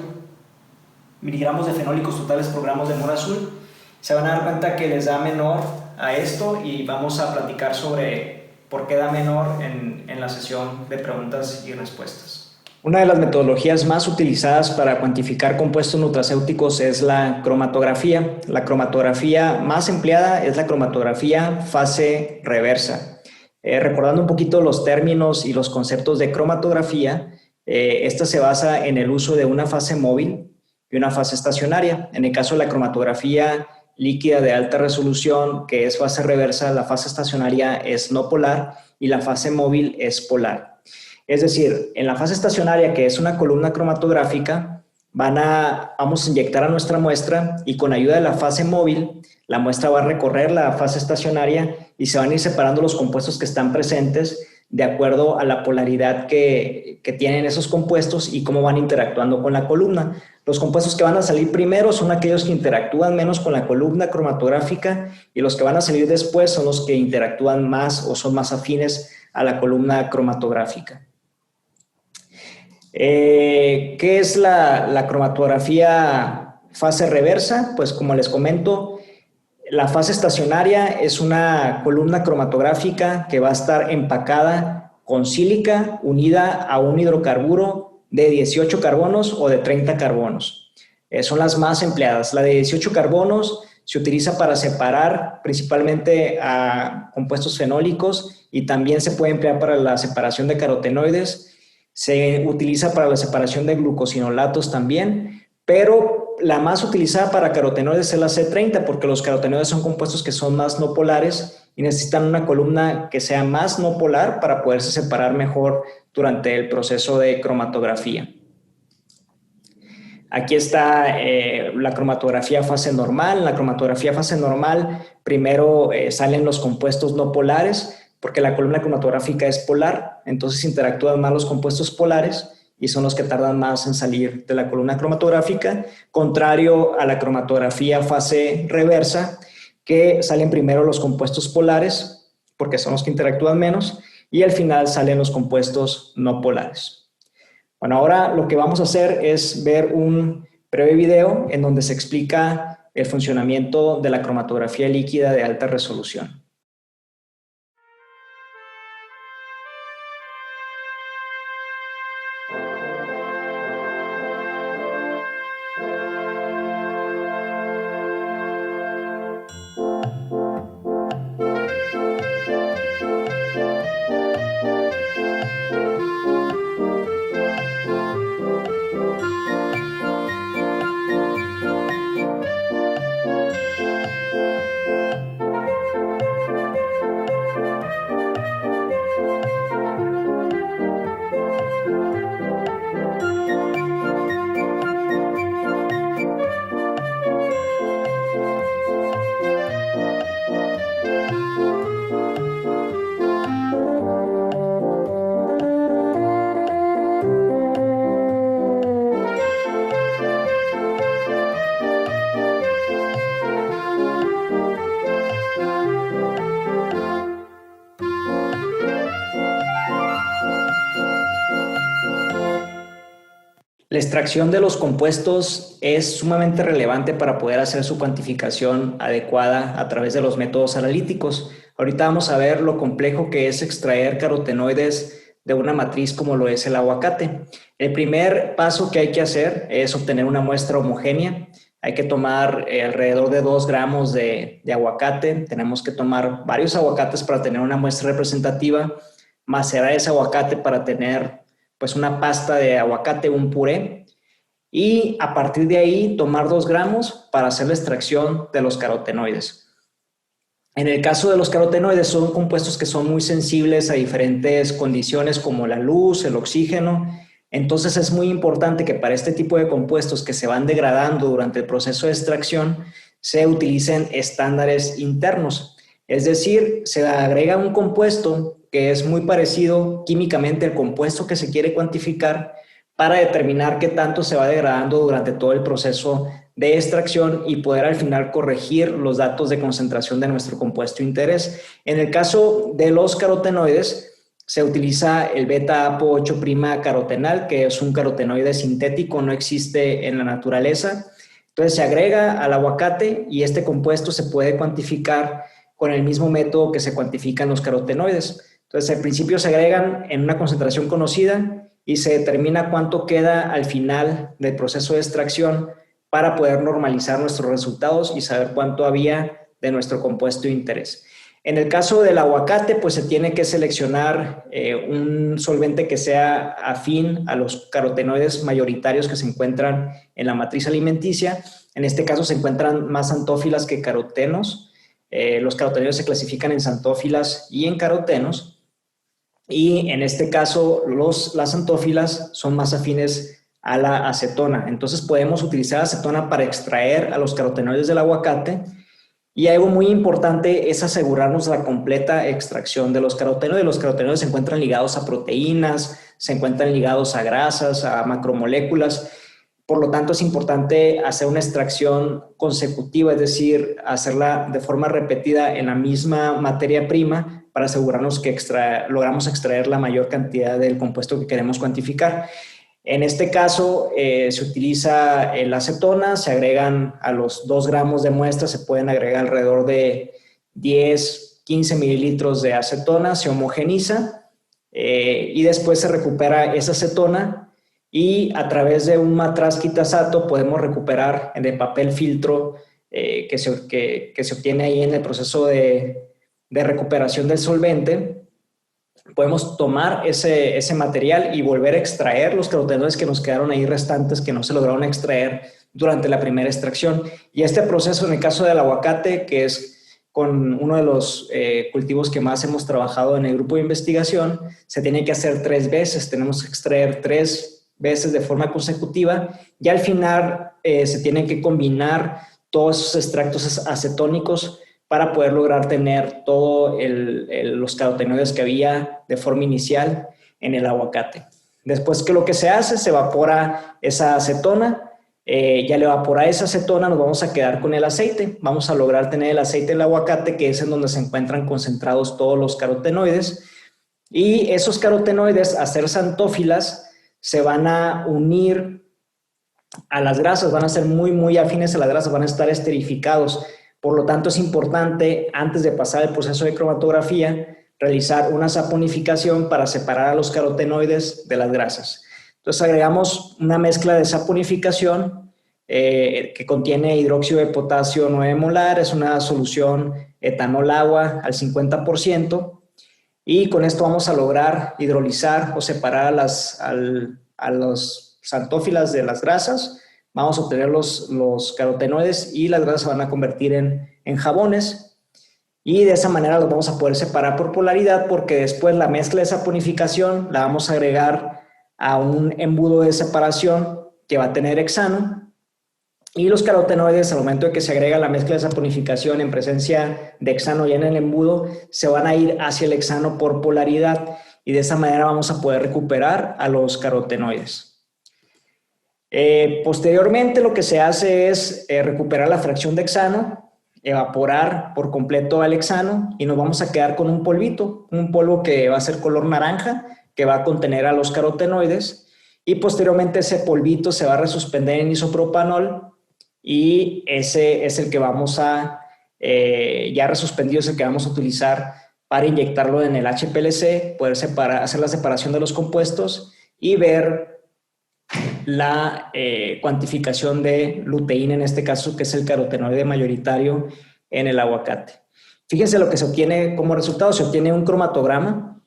miligramos de fenólicos totales por gramos de mora azul. Se van a dar cuenta que les da menor a esto, y vamos a platicar sobre por qué da menor en la sesión de preguntas y respuestas. Una de las metodologías más utilizadas para cuantificar compuestos nutracéuticos es la cromatografía. La cromatografía más empleada es la cromatografía fase reversa. Recordando un poquito los términos y los conceptos de cromatografía, esta se basa en el uso de una fase móvil y una fase estacionaria. En el caso de la cromatografía líquida de alta resolución, que es fase reversa, la fase estacionaria es no polar y la fase móvil es polar. Es decir, en la fase estacionaria, que es una columna cromatográfica, vamos a inyectar a nuestra muestra, y con ayuda de la fase móvil, la muestra va a recorrer la fase estacionaria y se van a ir separando los compuestos que están presentes de acuerdo a la polaridad que tienen esos compuestos y cómo van interactuando con la columna. Los compuestos que van a salir primero son aquellos que interactúan menos con la columna cromatográfica, y los que van a salir después son los que interactúan más o son más afines a la columna cromatográfica. ¿Qué es la cromatografía fase reversa? Pues como les comento, la fase estacionaria es una columna cromatográfica que va a estar empacada con sílica unida a un hidrocarburo de 18 carbonos o de 30 carbonos. Son las más empleadas. La de 18 carbonos se utiliza para separar principalmente a compuestos fenólicos, y también se puede emplear para la separación de carotenoides. Se utiliza para la separación de glucosinolatos también, pero la más utilizada para carotenoides es la C30 porque los carotenoides son compuestos que son más no polares y necesitan una columna que sea más no polar para poderse separar mejor durante el proceso de cromatografía. Aquí está la cromatografía fase normal. En la cromatografía fase normal, primero salen los compuestos no polares, porque la columna cromatográfica es polar, entonces interactúan más los compuestos polares y son los que tardan más en salir de la columna cromatográfica, contrario a la cromatografía fase reversa, que salen primero los compuestos polares, porque son los que interactúan menos, y al final salen los compuestos no polares. Bueno, ahora lo que vamos a hacer es ver un breve video en donde se explica el funcionamiento de la cromatografía líquida de alta resolución. La extracción de los compuestos es sumamente relevante para poder hacer su cuantificación adecuada a través de los métodos analíticos. Ahorita vamos a ver lo complejo que es extraer carotenoides de una matriz como lo es el aguacate. El primer paso que hay que hacer es obtener una muestra homogénea. Hay que tomar alrededor de 2 gramos de aguacate. Tenemos que tomar varios aguacates para tener una muestra representativa, macerar ese aguacate para tener pues una pasta de aguacate, un puré, y a partir de ahí tomar 2 gramos para hacer la extracción de los carotenoides. En el caso de los carotenoides son compuestos que son muy sensibles a diferentes condiciones como la luz, el oxígeno, entonces es muy importante que para este tipo de compuestos que se van degradando durante el proceso de extracción se utilicen estándares internos. Es decir, se agrega un compuesto que es muy parecido químicamente al compuesto que se quiere cuantificar para determinar qué tanto se va degradando durante todo el proceso de extracción y poder al final corregir los datos de concentración de nuestro compuesto de interés. En el caso de los carotenoides, se utiliza el beta-APO8' carotenal, que es un carotenoide sintético, no existe en la naturaleza. Entonces se agrega al aguacate y este compuesto se puede cuantificar con el mismo método que se cuantifican los carotenoides. Entonces, al principio se agregan en una concentración conocida y se determina cuánto queda al final del proceso de extracción para poder normalizar nuestros resultados y saber cuánto había de nuestro compuesto de interés. En el caso del aguacate, pues se tiene que seleccionar un solvente que sea afín a los carotenoides mayoritarios que se encuentran en la matriz alimenticia. En este caso se encuentran más xantófilas que carotenos. Los carotenoides se clasifican en xantófilas y en carotenos. Y en este caso, las xantófilas son más afines a la acetona. Entonces, podemos utilizar acetona para extraer a los carotenoides del aguacate. Y algo muy importante es asegurarnos la completa extracción de los carotenoides. Los carotenoides se encuentran ligados a proteínas, se encuentran ligados a grasas, a macromoléculas. Por lo tanto, es importante hacer una extracción consecutiva, es decir, hacerla de forma repetida en la misma materia prima para asegurarnos que logramos extraer la mayor cantidad del compuesto que queremos cuantificar. En este caso, se utiliza la acetona, se agregan a los 2 gramos de muestra, se pueden agregar alrededor de 10, 15 mililitros de acetona, se homogeniza y después se recupera esa acetona y a través de un matraz quitasato podemos recuperar en el papel filtro que se obtiene ahí en el proceso de recuperación del solvente. podemos tomar ese material y volver a extraer los carotenoides que nos quedaron ahí restantes, que no se lograron extraer durante la primera extracción. Y este proceso, en el caso del aguacate, que es con uno de los cultivos que más hemos trabajado en el grupo de investigación, se tiene que hacer 3 veces. Tenemos que extraer 3 veces de forma consecutiva y al final se tienen que combinar todos esos extractos acetónicos para poder lograr tener todos los carotenoides que había de forma inicial en el aguacate. Después que lo que se hace, se evapora esa acetona. Ya al evaporar esa acetona nos vamos a quedar con el aceite. Vamos a lograr tener el aceite del aguacate, que es en donde se encuentran concentrados todos los carotenoides. Y esos carotenoides, a ser xantófilas, se van a unir a las grasas, van a ser muy, muy afines a las grasas, van a estar esterificados. Por lo tanto, es importante, antes de pasar el proceso de cromatografía, realizar una saponificación para separar a los carotenoides de las grasas. Entonces, agregamos una mezcla de saponificación que contiene hidróxido de potasio 9 molar, es una solución etanol-agua al 50%, y con esto vamos a lograr hidrolizar o separar a los xantófilas de las grasas. Vamos a obtener los carotenoides y las grasas se van a convertir en jabones, y de esa manera los vamos a poder separar por polaridad, porque después la mezcla de saponificación la vamos a agregar a un embudo de separación que va a tener hexano, y los carotenoides, al momento de que se agrega la mezcla de saponificación en presencia de hexano ya en el embudo, se van a ir hacia el hexano por polaridad, y de esa manera vamos a poder recuperar a los carotenoides. Posteriormente lo que se hace es recuperar la fracción de hexano, evaporar por completo al hexano, y nos vamos a quedar con un polvito, un polvo que va a ser color naranja, que va a contener a los carotenoides, y posteriormente ese polvito se va a resuspender en isopropanol, y ese es el que vamos a, ya resuspendido, es el que vamos a utilizar para inyectarlo en el HPLC, poder hacer la separación de los compuestos y ver la cuantificación de luteína, en este caso, que es el carotenoide mayoritario en el aguacate. Fíjense lo que se obtiene como resultado. Se obtiene un cromatograma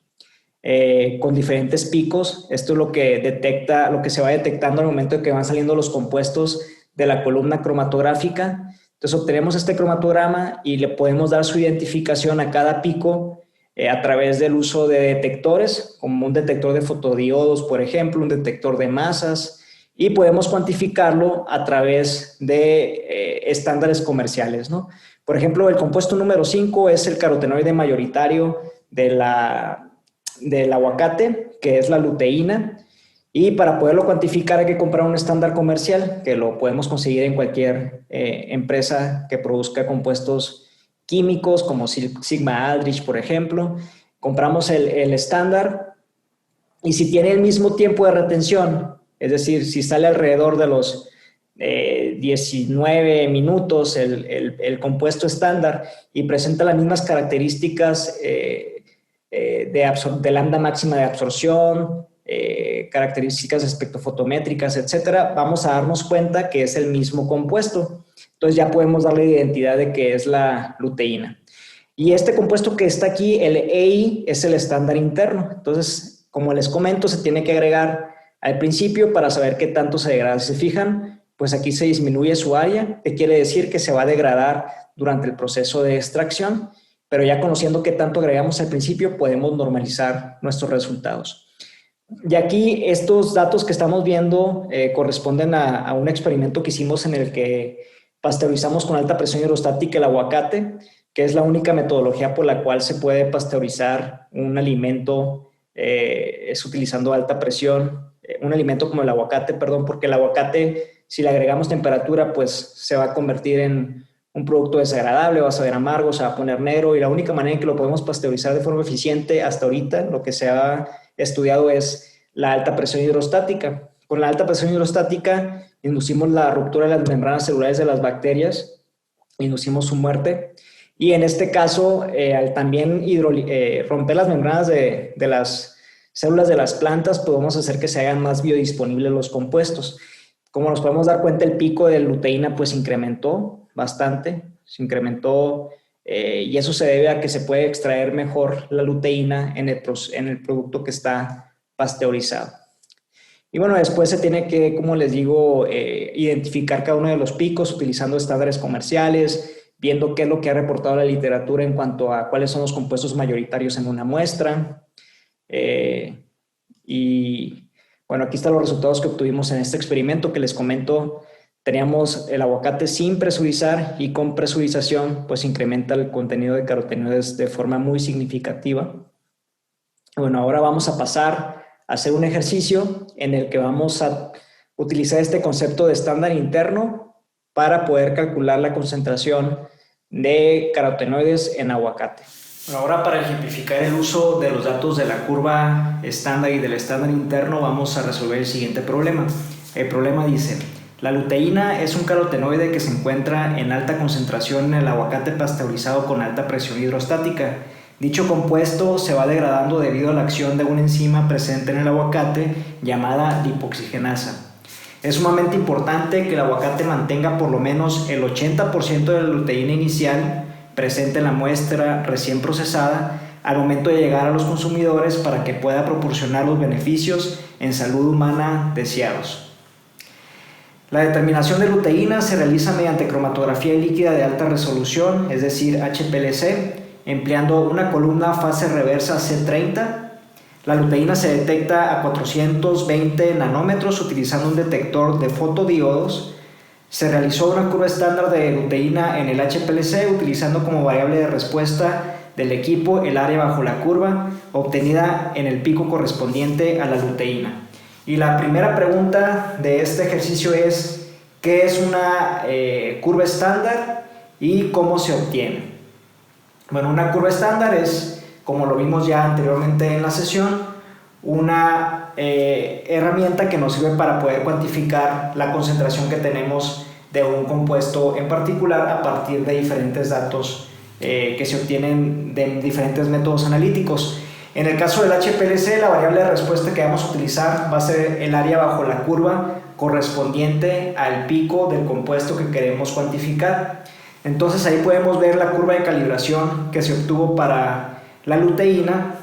con diferentes picos. Esto es lo que detecta, lo que se va detectando al momento de que van saliendo los compuestos de la columna cromatográfica. Entonces obtenemos este cromatograma y le podemos dar su identificación a cada pico a través del uso de detectores, como un detector de fotodiodos, por ejemplo, un detector de masas, y podemos cuantificarlo a través de estándares comerciales, ¿no? Por ejemplo, el compuesto número 5 es el carotenoide mayoritario del aguacate, que es la luteína, y para poderlo cuantificar hay que comprar un estándar comercial, que lo podemos conseguir en cualquier empresa que produzca compuestos químicos, como Sigma Aldrich, por ejemplo. Compramos el estándar, y si tiene el mismo tiempo de retención, es decir, si sale alrededor de los 19 minutos el compuesto estándar y presenta las mismas características de lambda máxima de absorción, características espectrofotométricas, etcétera, vamos a darnos cuenta que es el mismo compuesto. Entonces ya podemos darle identidad de que es la luteína. Y este compuesto que está aquí, el EI, es el estándar interno. Entonces, como les comento, se tiene que agregar al principio para saber qué tanto se degrada. Si se fijan, pues aquí se disminuye su área, que quiere decir que se va a degradar durante el proceso de extracción, pero ya conociendo qué tanto agregamos al principio, podemos normalizar nuestros resultados. Y aquí estos datos que estamos viendo corresponden a un experimento que hicimos en el que pasteurizamos con alta presión hidrostática el aguacate, que es la única metodología por la cual se puede pasteurizar un alimento es utilizando alta presión, un alimento como el aguacate, perdón, porque el aguacate, si le agregamos temperatura, pues se va a convertir en un producto desagradable, va a saber amargo, se va a poner negro, y la única manera en que lo podemos pasteurizar de forma eficiente hasta ahorita, lo que se ha estudiado, es la alta presión hidrostática. Con la alta presión hidrostática inducimos la ruptura de las membranas celulares de las bacterias, inducimos su muerte, y en este caso, al también romper las membranas de las células de las plantas, podemos hacer que se hagan más biodisponibles los compuestos. Como nos podemos dar cuenta, el pico de luteína pues incrementó bastante, se incrementó y eso se debe a que se puede extraer mejor la luteína en el producto que está pasteurizado. Y bueno, después se tiene que, como les digo, identificar cada uno de los picos utilizando estándares comerciales, viendo qué es lo que ha reportado la literatura en cuanto a cuáles son los compuestos mayoritarios en una muestra. Y bueno, aquí están los resultados que obtuvimos en este experimento que les comento. Teníamos el aguacate sin presurizar y con presurización, pues incrementa el contenido de carotenoides de forma muy significativa. Bueno, ahora vamos a pasar a hacer un ejercicio en el que vamos a utilizar este concepto de estándar interno para poder calcular la concentración de carotenoides en aguacate. Bueno, ahora para ejemplificar el uso de los datos de la curva estándar y del estándar interno vamos a resolver el siguiente problema. El problema dice: la luteína es un carotenoide que se encuentra en alta concentración en el aguacate pasteurizado con alta presión hidrostática. Dicho compuesto se va degradando debido a la acción de una enzima presente en el aguacate llamada lipoxigenasa. Es sumamente importante que el aguacate mantenga por lo menos el 80% de la luteína inicial presente en la muestra recién procesada al momento de llegar a los consumidores para que pueda proporcionar los beneficios en salud humana deseados. La determinación de luteína se realiza mediante cromatografía líquida de alta resolución, es decir, HPLC, empleando una columna fase reversa C30. La luteína se detecta a 420 nanómetros utilizando un detector de fotodiodos. Se realizó una curva estándar de luteína en el HPLC utilizando como variable de respuesta del equipo el área bajo la curva obtenida en el pico correspondiente a la luteína. Y la primera pregunta de este ejercicio es: ¿qué es una curva estándar y cómo se obtiene? Bueno, una curva estándar es, como lo vimos ya anteriormente en la sesión, una herramienta que nos sirve para poder cuantificar la concentración que tenemos de un compuesto en particular a partir de diferentes datos que se obtienen de diferentes métodos analíticos. En el caso del HPLC, la variable de respuesta que vamos a utilizar va a ser el área bajo la curva correspondiente al pico del compuesto que queremos cuantificar. Entonces ahí podemos ver la curva de calibración que se obtuvo para la luteína.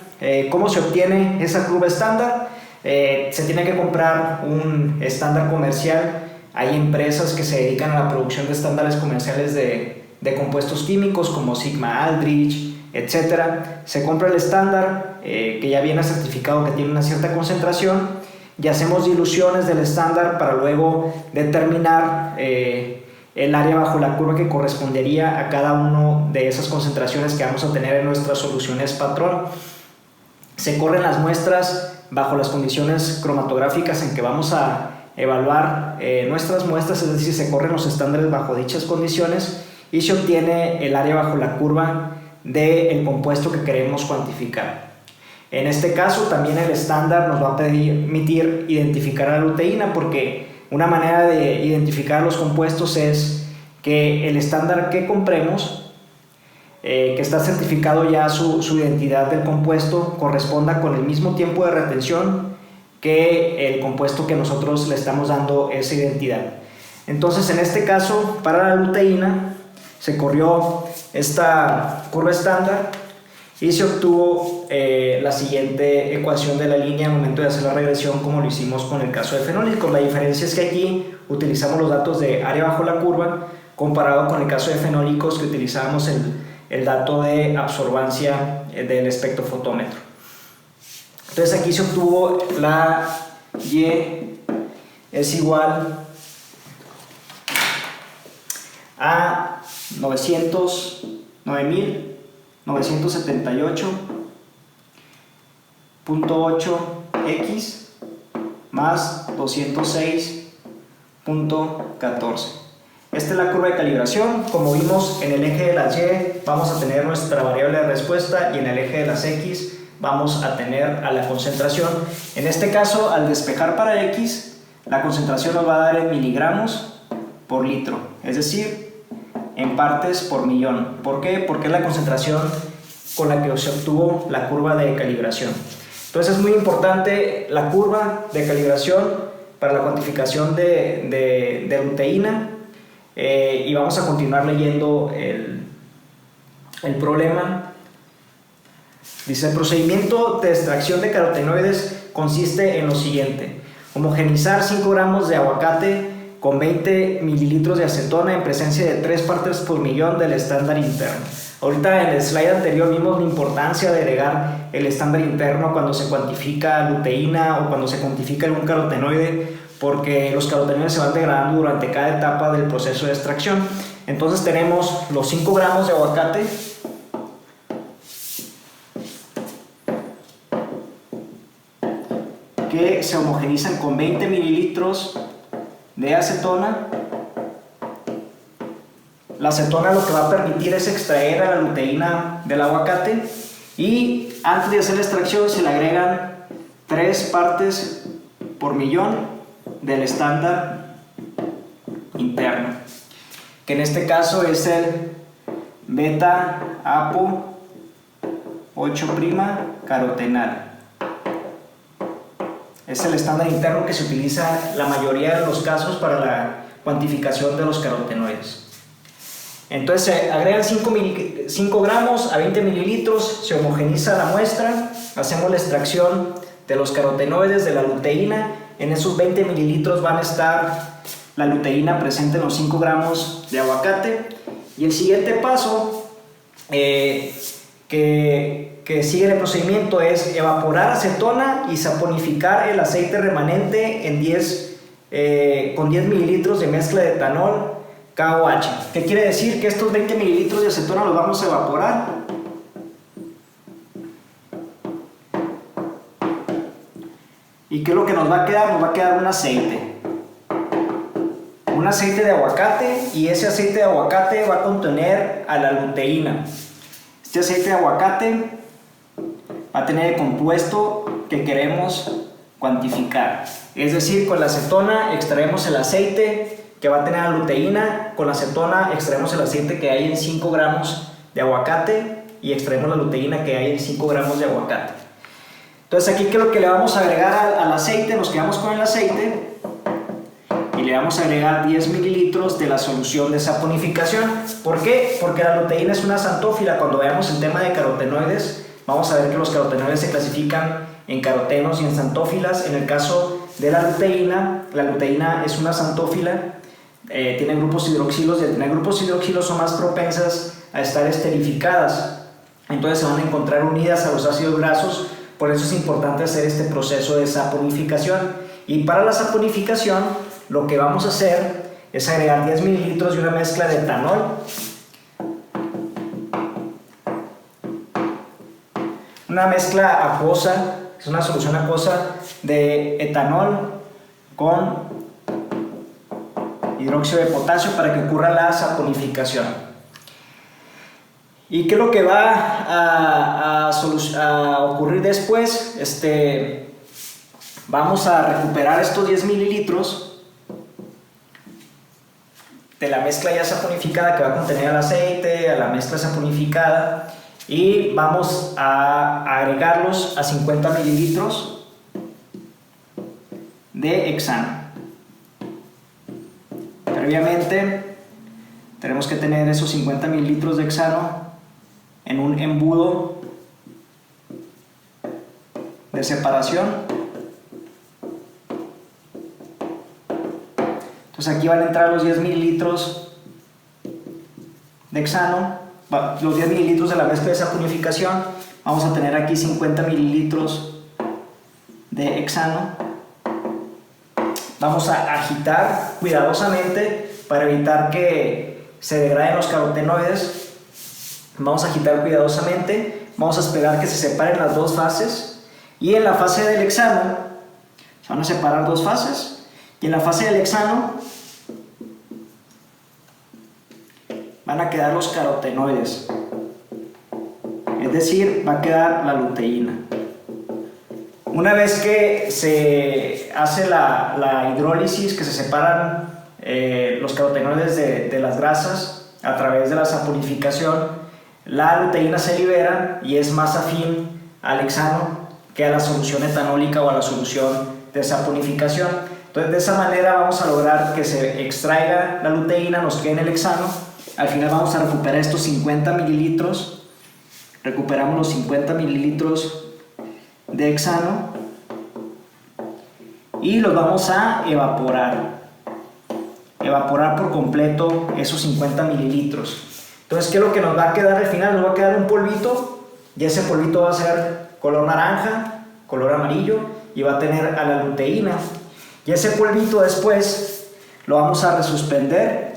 ¿Cómo se obtiene esa curva estándar? Se tiene que comprar un estándar comercial. Hay empresas que se dedican a la producción de estándares comerciales de compuestos químicos como Sigma Aldrich, etc. Se compra el estándar que ya viene certificado que tiene una cierta concentración y hacemos diluciones del estándar para luego determinar el área bajo la curva que correspondería a cada una de esas concentraciones que vamos a tener en nuestras soluciones patrón. Se corren las muestras bajo las condiciones cromatográficas en que vamos a evaluar nuestras muestras, es decir, se corren los estándares bajo dichas condiciones y se obtiene el área bajo la curva del compuesto que queremos cuantificar. En este caso también el estándar nos va a permitir identificar la luteína, porque una manera de identificar los compuestos es que el estándar que compremos, que está certificado ya su identidad del compuesto, corresponda con el mismo tiempo de retención que el compuesto que nosotros le estamos dando esa identidad. Entonces, en este caso, para la luteína, se corrió esta curva estándar y se obtuvo la siguiente ecuación de la línea al momento de hacer la regresión, como lo hicimos con el caso de fenólicos. La diferencia es que aquí utilizamos los datos de área bajo la curva comparado con el caso de fenólicos, que utilizábamos el dato de absorbancia del espectrofotómetro. Entonces aquí se obtuvo la Y es igual a 978.8x más 206.14. Esta es la curva de calibración. Como vimos, en el eje de las Y vamos a tener nuestra variable de respuesta y en el eje de las X vamos a tener a la concentración. En este caso, al despejar para X, la concentración nos va a dar en miligramos por litro, es decir, en partes por millón. ¿Por qué? Porque es la concentración con la que se obtuvo la curva de calibración. Entonces es muy importante la curva de calibración para la cuantificación de luteína, y vamos a continuar leyendo El problema, dice, el procedimiento de extracción de carotenoides consiste en lo siguiente: homogenizar 5 gramos de aguacate con 20 mililitros de acetona en presencia de 3 partes por millón del estándar interno. Ahorita en el slide anterior vimos la importancia de agregar el estándar interno cuando se cuantifica luteína o cuando se cuantifica algún carotenoide, porque los carotenoides se van degradando durante cada etapa del proceso de extracción. Entonces tenemos los 5 gramos de aguacate que se homogenizan con 20 mililitros de acetona. La acetona lo que va a permitir es extraer a la luteína del aguacate, y antes de hacer la extracción se le agregan 3 partes por millón del estándar interno, que en este caso es el beta-apo 8' carotenal. Es el estándar interno que se utiliza la mayoría de los casos para la cuantificación de los carotenoides. Entonces se agregan 5 gramos a 20 mililitros, se homogeniza la muestra, hacemos la extracción de los carotenoides de la luteína. En esos 20 mililitros van a estar la luteína presente en los 5 gramos de aguacate. Y el siguiente paso que sigue el procedimiento es evaporar acetona y saponificar el aceite remanente en con 10 mililitros de mezcla de etanol KOH. ¿Qué quiere decir? Que estos 20 mililitros de acetona los vamos a evaporar. ¿Y qué es lo que nos va a quedar? Nos va a quedar un aceite. Un aceite de aguacate, y ese aceite de aguacate va a contener a la luteína. Este aceite de aguacate va a tener el compuesto que queremos cuantificar. Es decir, con la acetona extraemos el aceite que va a tener la luteína, con la acetona extraemos el aceite que hay en 5 gramos de aguacate y extraemos la luteína que hay en 5 gramos de aguacate. Entonces aquí, ¿qué es lo que le vamos a agregar al aceite? Nos quedamos con el aceite y le vamos a agregar 10 mililitros de la solución de saponificación. ¿Por qué? Porque la luteína es una xantófila. Cuando veamos el tema de carotenoides, vamos a ver que los carotenoides se clasifican en carotenos y en xantófilas. En el caso de la luteína es una xantófila, tiene grupos hidroxilos, y al tener grupos hidroxilos son más propensas a estar esterificadas. Entonces se van a encontrar unidas a los ácidos grasos. Por eso es importante hacer este proceso de saponificación. Y para la saponificación, lo que vamos a hacer es agregar 10 mililitros de una mezcla de etanol, una mezcla acuosa, es una solución acuosa de etanol con hidróxido de potasio para que ocurra la saponificación. ¿Y qué es lo que va a ocurrir después? Vamos a recuperar estos 10 mililitros de la mezcla ya saponificada que va a contener el aceite, a la mezcla saponificada, y vamos a agregarlos a 50 mililitros de hexano. Previamente tenemos que tener esos 50 mililitros de hexano en un embudo de separación. Entonces aquí van a entrar los 10 mililitros de hexano, los 10 mililitros de la mezcla de saponificación. Vamos a tener aquí 50 mililitros de hexano. Vamos a agitar cuidadosamente para evitar que se degraden los carotenoides. Vamos a agitar cuidadosamente, vamos a esperar que se separen las dos fases, y en la fase del hexano se van a separar dos fases, y en la fase del hexano van a quedar los carotenoides, es decir, va a quedar la luteína. Una vez que se hace la hidrólisis, que se separan los carotenoides de las grasas a través de la saponificación, la luteína se libera y es más afín al hexano que a la solución etanólica o a la solución de saponificación. Entonces, de esa manera vamos a lograr que se extraiga la luteína, nos quede en el hexano. Al final vamos a recuperar estos 50 mililitros. Recuperamos los 50 mililitros de hexano y los vamos a evaporar. Evaporar por completo esos 50 mililitros. Entonces, ¿qué es lo que nos va a quedar al final? Nos va a quedar un polvito, y ese polvito va a ser color naranja, color amarillo, y va a tener a la luteína. Y ese polvito después lo vamos a resuspender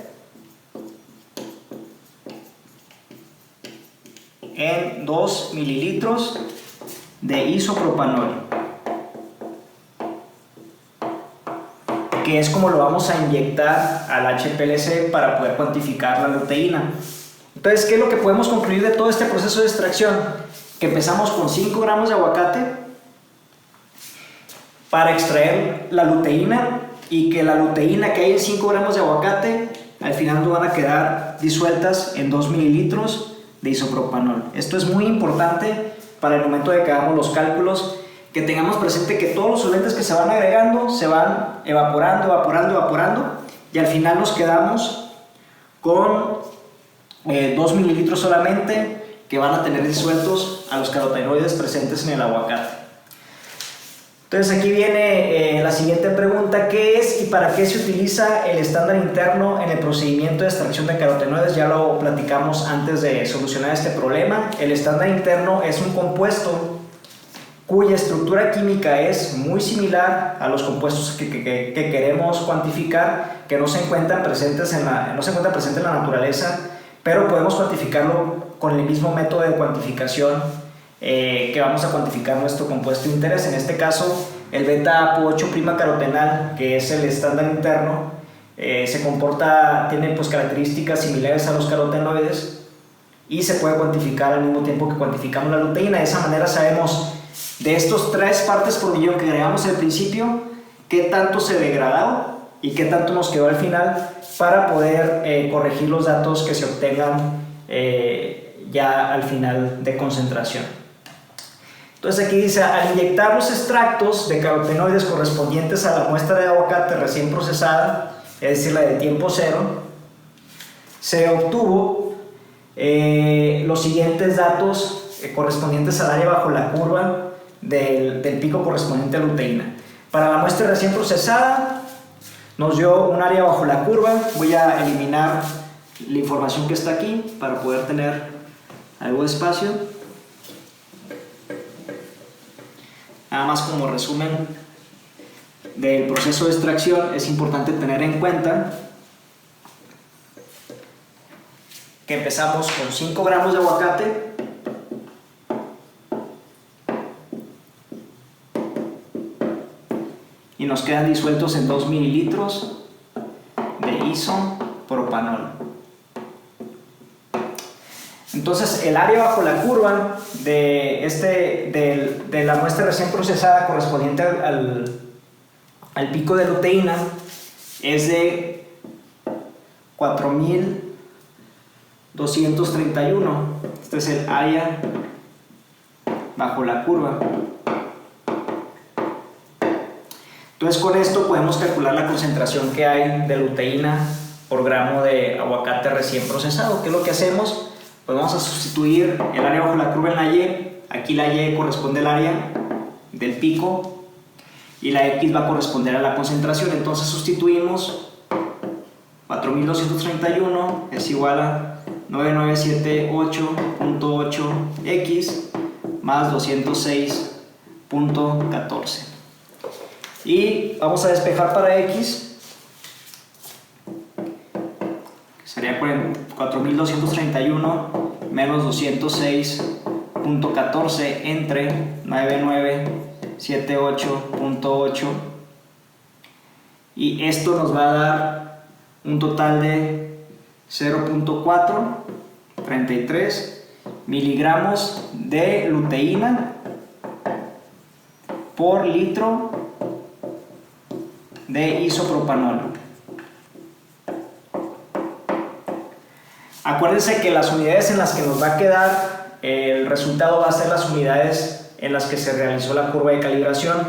en 2 mililitros de isopropanol, que es como lo vamos a inyectar al HPLC para poder cuantificar la luteína. Entonces, ¿qué es lo que podemos concluir de todo este proceso de extracción? Que empezamos con 5 gramos de aguacate para extraer la luteína, y que la luteína que hay en 5 gramos de aguacate al final nos van a quedar disueltas en 2 mililitros de isopropanol. Esto es muy importante para el momento de que hagamos los cálculos, que tengamos presente que todos los solventes que se van agregando se van evaporando, y al final nos quedamos con 2 mililitros solamente, que van a tener disueltos a los carotenoides presentes en el aguacate. Entonces aquí viene la siguiente pregunta: ¿qué es y para qué se utiliza el estándar interno en el procedimiento de extracción de carotenoides? Ya lo platicamos antes de solucionar este problema. El estándar interno es un compuesto cuya estructura química es muy similar a los compuestos que queremos cuantificar, que no se encuentran presentes en la naturaleza, pero podemos cuantificarlo con el mismo método de cuantificación que vamos a cuantificar nuestro compuesto de interés. En este caso, el beta-APO8' carotenal, que es el estándar interno, tiene pues características similares a los carotenoides y se puede cuantificar al mismo tiempo que cuantificamos la luteína. De esa manera sabemos de estos 3 partes por millón que agregamos al principio, qué tanto se degradó y qué tanto nos quedó al final, para poder corregir los datos que se obtengan ya al final de concentración. Entonces aquí dice: al inyectar los extractos de carotenoides correspondientes a la muestra de aguacate recién procesada, es decir, la de tiempo cero, se obtuvo los siguientes datos correspondientes al área bajo la curva del pico correspondiente a luteína. Para la muestra recién procesada nos dio un área bajo la curva. Voy a eliminar la información que está aquí para poder tener algo de espacio. Nada más como resumen del proceso de extracción, es importante tener en cuenta que empezamos con 5 gramos de aguacate, y nos quedan disueltos en 2 mililitros de isopropanol. Entonces, el área bajo la curva de la muestra recién procesada correspondiente al pico de luteína es de 4.231. Este es el área bajo la curva. Entonces, con esto podemos calcular la concentración que hay de luteína por gramo de aguacate recién procesado. ¿Qué es lo que hacemos? Pues vamos a sustituir el área bajo la curva en la Y. Aquí la Y corresponde al área del pico y la X va a corresponder a la concentración. Entonces sustituimos 4.231 es igual a 9978.8x más 206.14. Y vamos a despejar para X. Sería 4.231 menos 206.14 entre 9978.8, y esto nos va a dar un total de 0.433 miligramos de luteína por litro de isopropanol. Acuérdense que las unidades en las que nos va a quedar el resultado va a ser las unidades en las que se realizó la curva de calibración.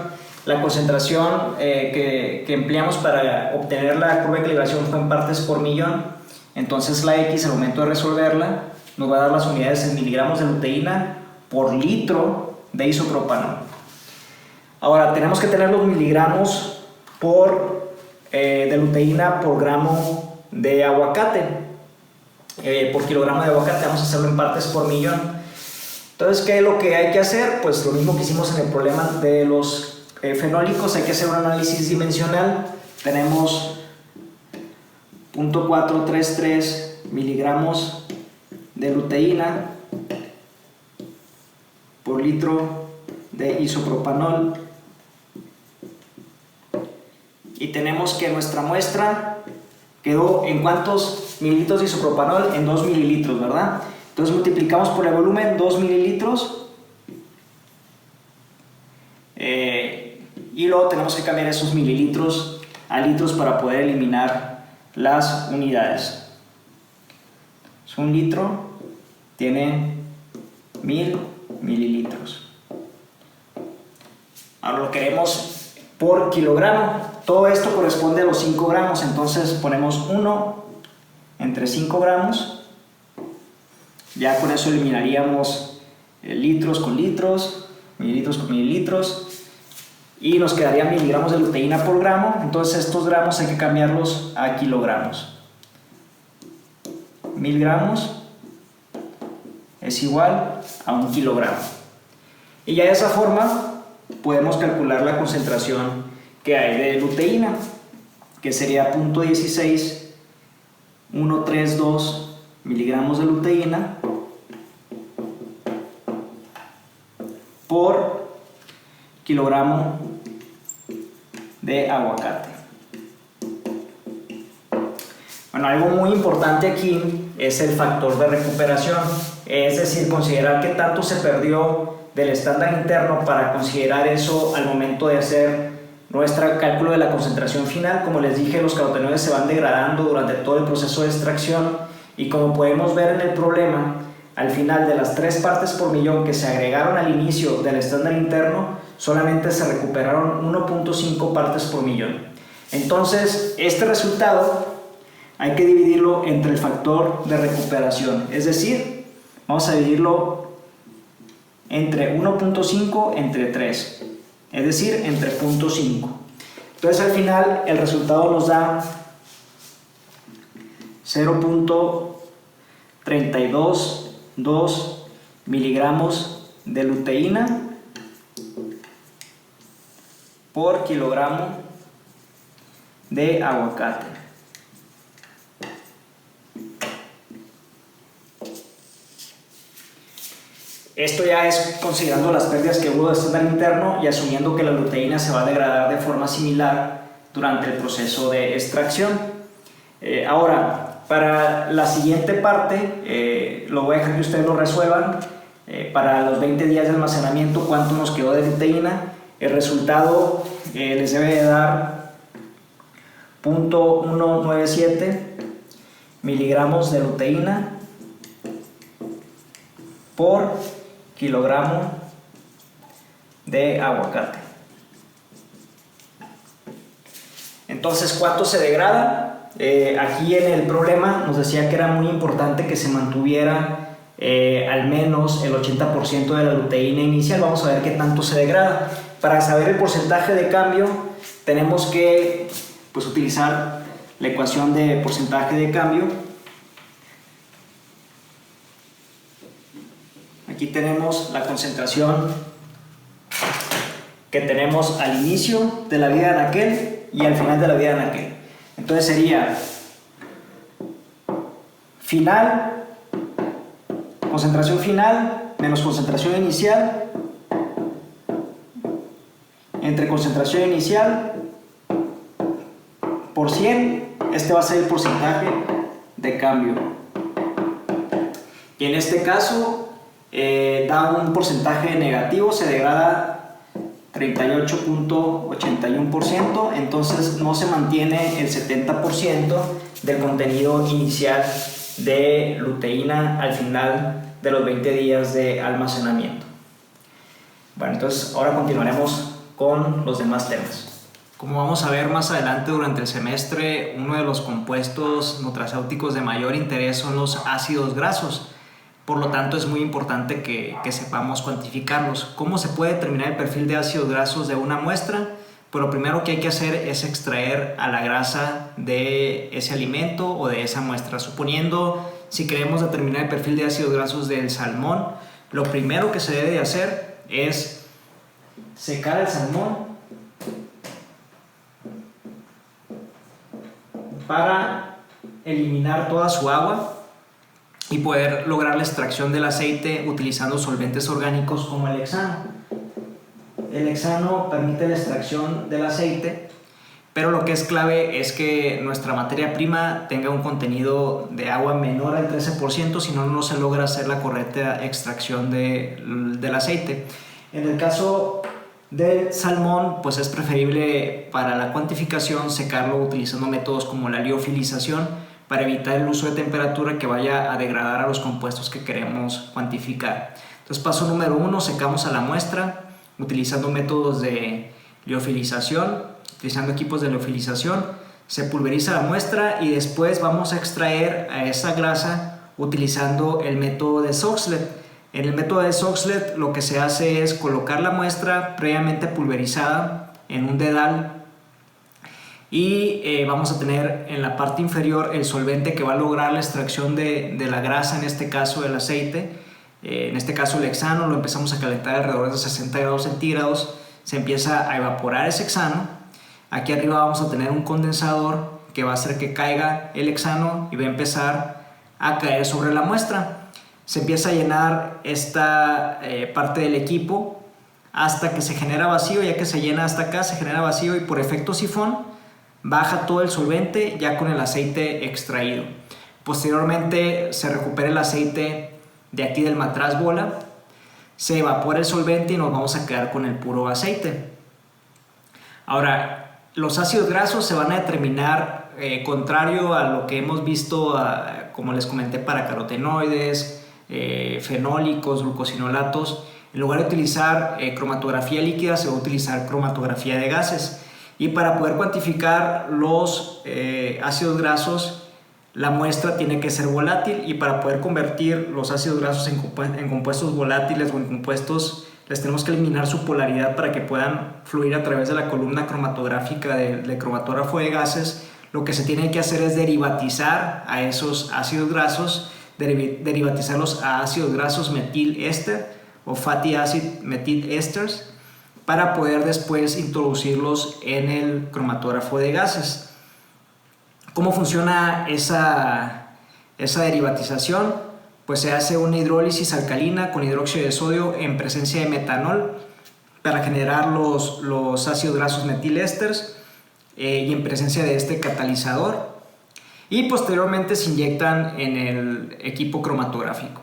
La concentración que empleamos para obtener la curva de calibración fue en partes por millón, Entonces la X, al momento de resolverla, nos va a dar las unidades en miligramos de luteína por litro de isopropanol. Ahora, tenemos que tener los miligramos de luteína por gramo de aguacate, por kilogramo de aguacate. Vamos a hacerlo en partes por millón. Entonces, ¿qué es lo que hay que hacer? Pues lo mismo que hicimos en el problema de los fenólicos, hay que hacer un análisis dimensional. Tenemos 0.433 miligramos de luteína por litro de isopropanol, y tenemos que nuestra muestra quedó en ¿cuántos mililitros de isopropanol? En 2 mililitros, ¿verdad? Entonces multiplicamos por el volumen, 2 mililitros, y luego tenemos que cambiar esos mililitros a litros para poder eliminar las unidades. Un litro tiene 1000 mililitros. Ahora lo queremos por kilogramo. Todo esto corresponde a los 5 gramos, entonces ponemos 1 entre 5 gramos. Ya con eso eliminaríamos litros con litros, mililitros con mililitros, y nos quedarían miligramos de luteína por gramo. Entonces estos gramos hay que cambiarlos a kilogramos. 1000 gramos es igual a 1 kilogramo. Y ya de esa forma podemos calcular la concentración que hay de luteína, que sería 0.16132 miligramos de luteína por kilogramo de aguacate. Bueno, algo muy importante aquí es el factor de recuperación, es decir, considerar qué tanto se perdió del estándar interno para considerar eso al momento de hacer nuestro cálculo de la concentración final. Como les dije, los carotenoides se van degradando durante todo el proceso de extracción, y como podemos ver en el problema, al final de las 3 partes por millón que se agregaron al inicio del estándar interno, solamente se recuperaron 1.5 partes por millón. Entonces, este resultado hay que dividirlo entre el factor de recuperación, es decir, vamos a dividirlo entre 1.5 entre 3, es decir, entre 0.5. Entonces al final el resultado nos da 0.322 miligramos de luteína por kilogramo de aguacate. Esto ya es considerando las pérdidas que hubo de estándar interno y asumiendo que la luteína se va a degradar de forma similar durante el proceso de extracción. Ahora, para la siguiente parte, lo voy a dejar que ustedes lo resuelvan. Para los 20 días de almacenamiento, ¿cuánto nos quedó de luteína? El resultado les debe de dar 0.197 miligramos de luteína por kilogramo de aguacate. Entonces, ¿cuánto se degrada? Aquí en el problema nos decía que era muy importante que se mantuviera al menos el 80% de la luteína inicial. Vamos a ver qué tanto se degrada. Para saber el porcentaje de cambio tenemos que utilizar la ecuación de porcentaje de cambio. Aquí tenemos la concentración que tenemos al inicio de la vida de anaquel y al final de la vida de anaquel. Entonces sería final, concentración final menos concentración inicial entre concentración inicial por 100. Este va a ser el porcentaje de cambio. Y en este caso da un porcentaje negativo, se degrada 38.81%, entonces no se mantiene el 70% del contenido inicial de luteína al final de los 20 días de almacenamiento. Bueno, entonces ahora continuaremos con los demás temas. Como vamos a ver más adelante durante el semestre, uno de los compuestos nutracéuticos de mayor interés son los ácidos grasos. Por lo tanto, es muy importante que sepamos cuantificarlos. ¿Cómo se puede determinar el perfil de ácidos grasos de una muestra? Pues lo primero que hay que hacer es extraer a la grasa de ese alimento o de esa muestra. Suponiendo, si queremos determinar el perfil de ácidos grasos del salmón, lo primero que se debe de hacer es secar el salmón para eliminar toda su agua y poder lograr la extracción del aceite utilizando solventes orgánicos como el hexano. El hexano permite la extracción del aceite, pero lo que es clave es que nuestra materia prima tenga un contenido de agua menor al 13%, si no, no se logra hacer la correcta extracción del aceite. En el caso del salmón, pues es preferible para la cuantificación secarlo utilizando métodos como la liofilización para evitar el uso de temperatura que vaya a degradar a los compuestos que queremos cuantificar. Entonces, paso número 1, secamos a la muestra utilizando métodos de liofilización, utilizando equipos de liofilización. Se pulveriza la muestra y después vamos a extraer a esa grasa utilizando el método de Soxhlet. En el método de Soxhlet lo que se hace es colocar la muestra previamente pulverizada en un dedal y vamos a tener en la parte inferior el solvente que va a lograr la extracción de la grasa, en este caso el aceite. En este caso el hexano lo empezamos a calentar alrededor de 60 grados centígrados, se empieza a evaporar ese hexano. Aquí arriba vamos a tener un condensador que va a hacer que caiga el hexano y va a empezar a caer sobre la muestra. Se empieza a llenar esta parte del equipo hasta que se genera vacío. Ya que se llena hasta acá, se genera vacío y por efecto sifón baja todo el solvente ya con el aceite extraído. Posteriormente se recupera el aceite de aquí del matraz bola, se evapora el solvente y nos vamos a quedar con el puro aceite. Ahora, los ácidos grasos se van a determinar contrario a lo que hemos visto, como les comenté, para carotenoides, fenólicos, glucosinolatos. En lugar de utilizar cromatografía líquida, se va a utilizar cromatografía de gases. Y para poder cuantificar los ácidos grasos, la muestra tiene que ser volátil, y para poder convertir los ácidos grasos en compuestos volátiles o en compuestos, les tenemos que eliminar su polaridad para que puedan fluir a través de la columna cromatográfica del cromatógrafo de gases. Lo que se tiene que hacer es derivatizar a esos ácidos grasos, derivatizarlos a ácidos grasos metil-éster o fatty acid metil esters, para poder después introducirlos en el cromatógrafo de gases. ¿Cómo funciona esa derivatización? Pues se hace una hidrólisis alcalina con hidróxido de sodio en presencia de metanol para generar los ácidos grasos metil-ésters y en presencia de este catalizador, y posteriormente se inyectan en el equipo cromatográfico.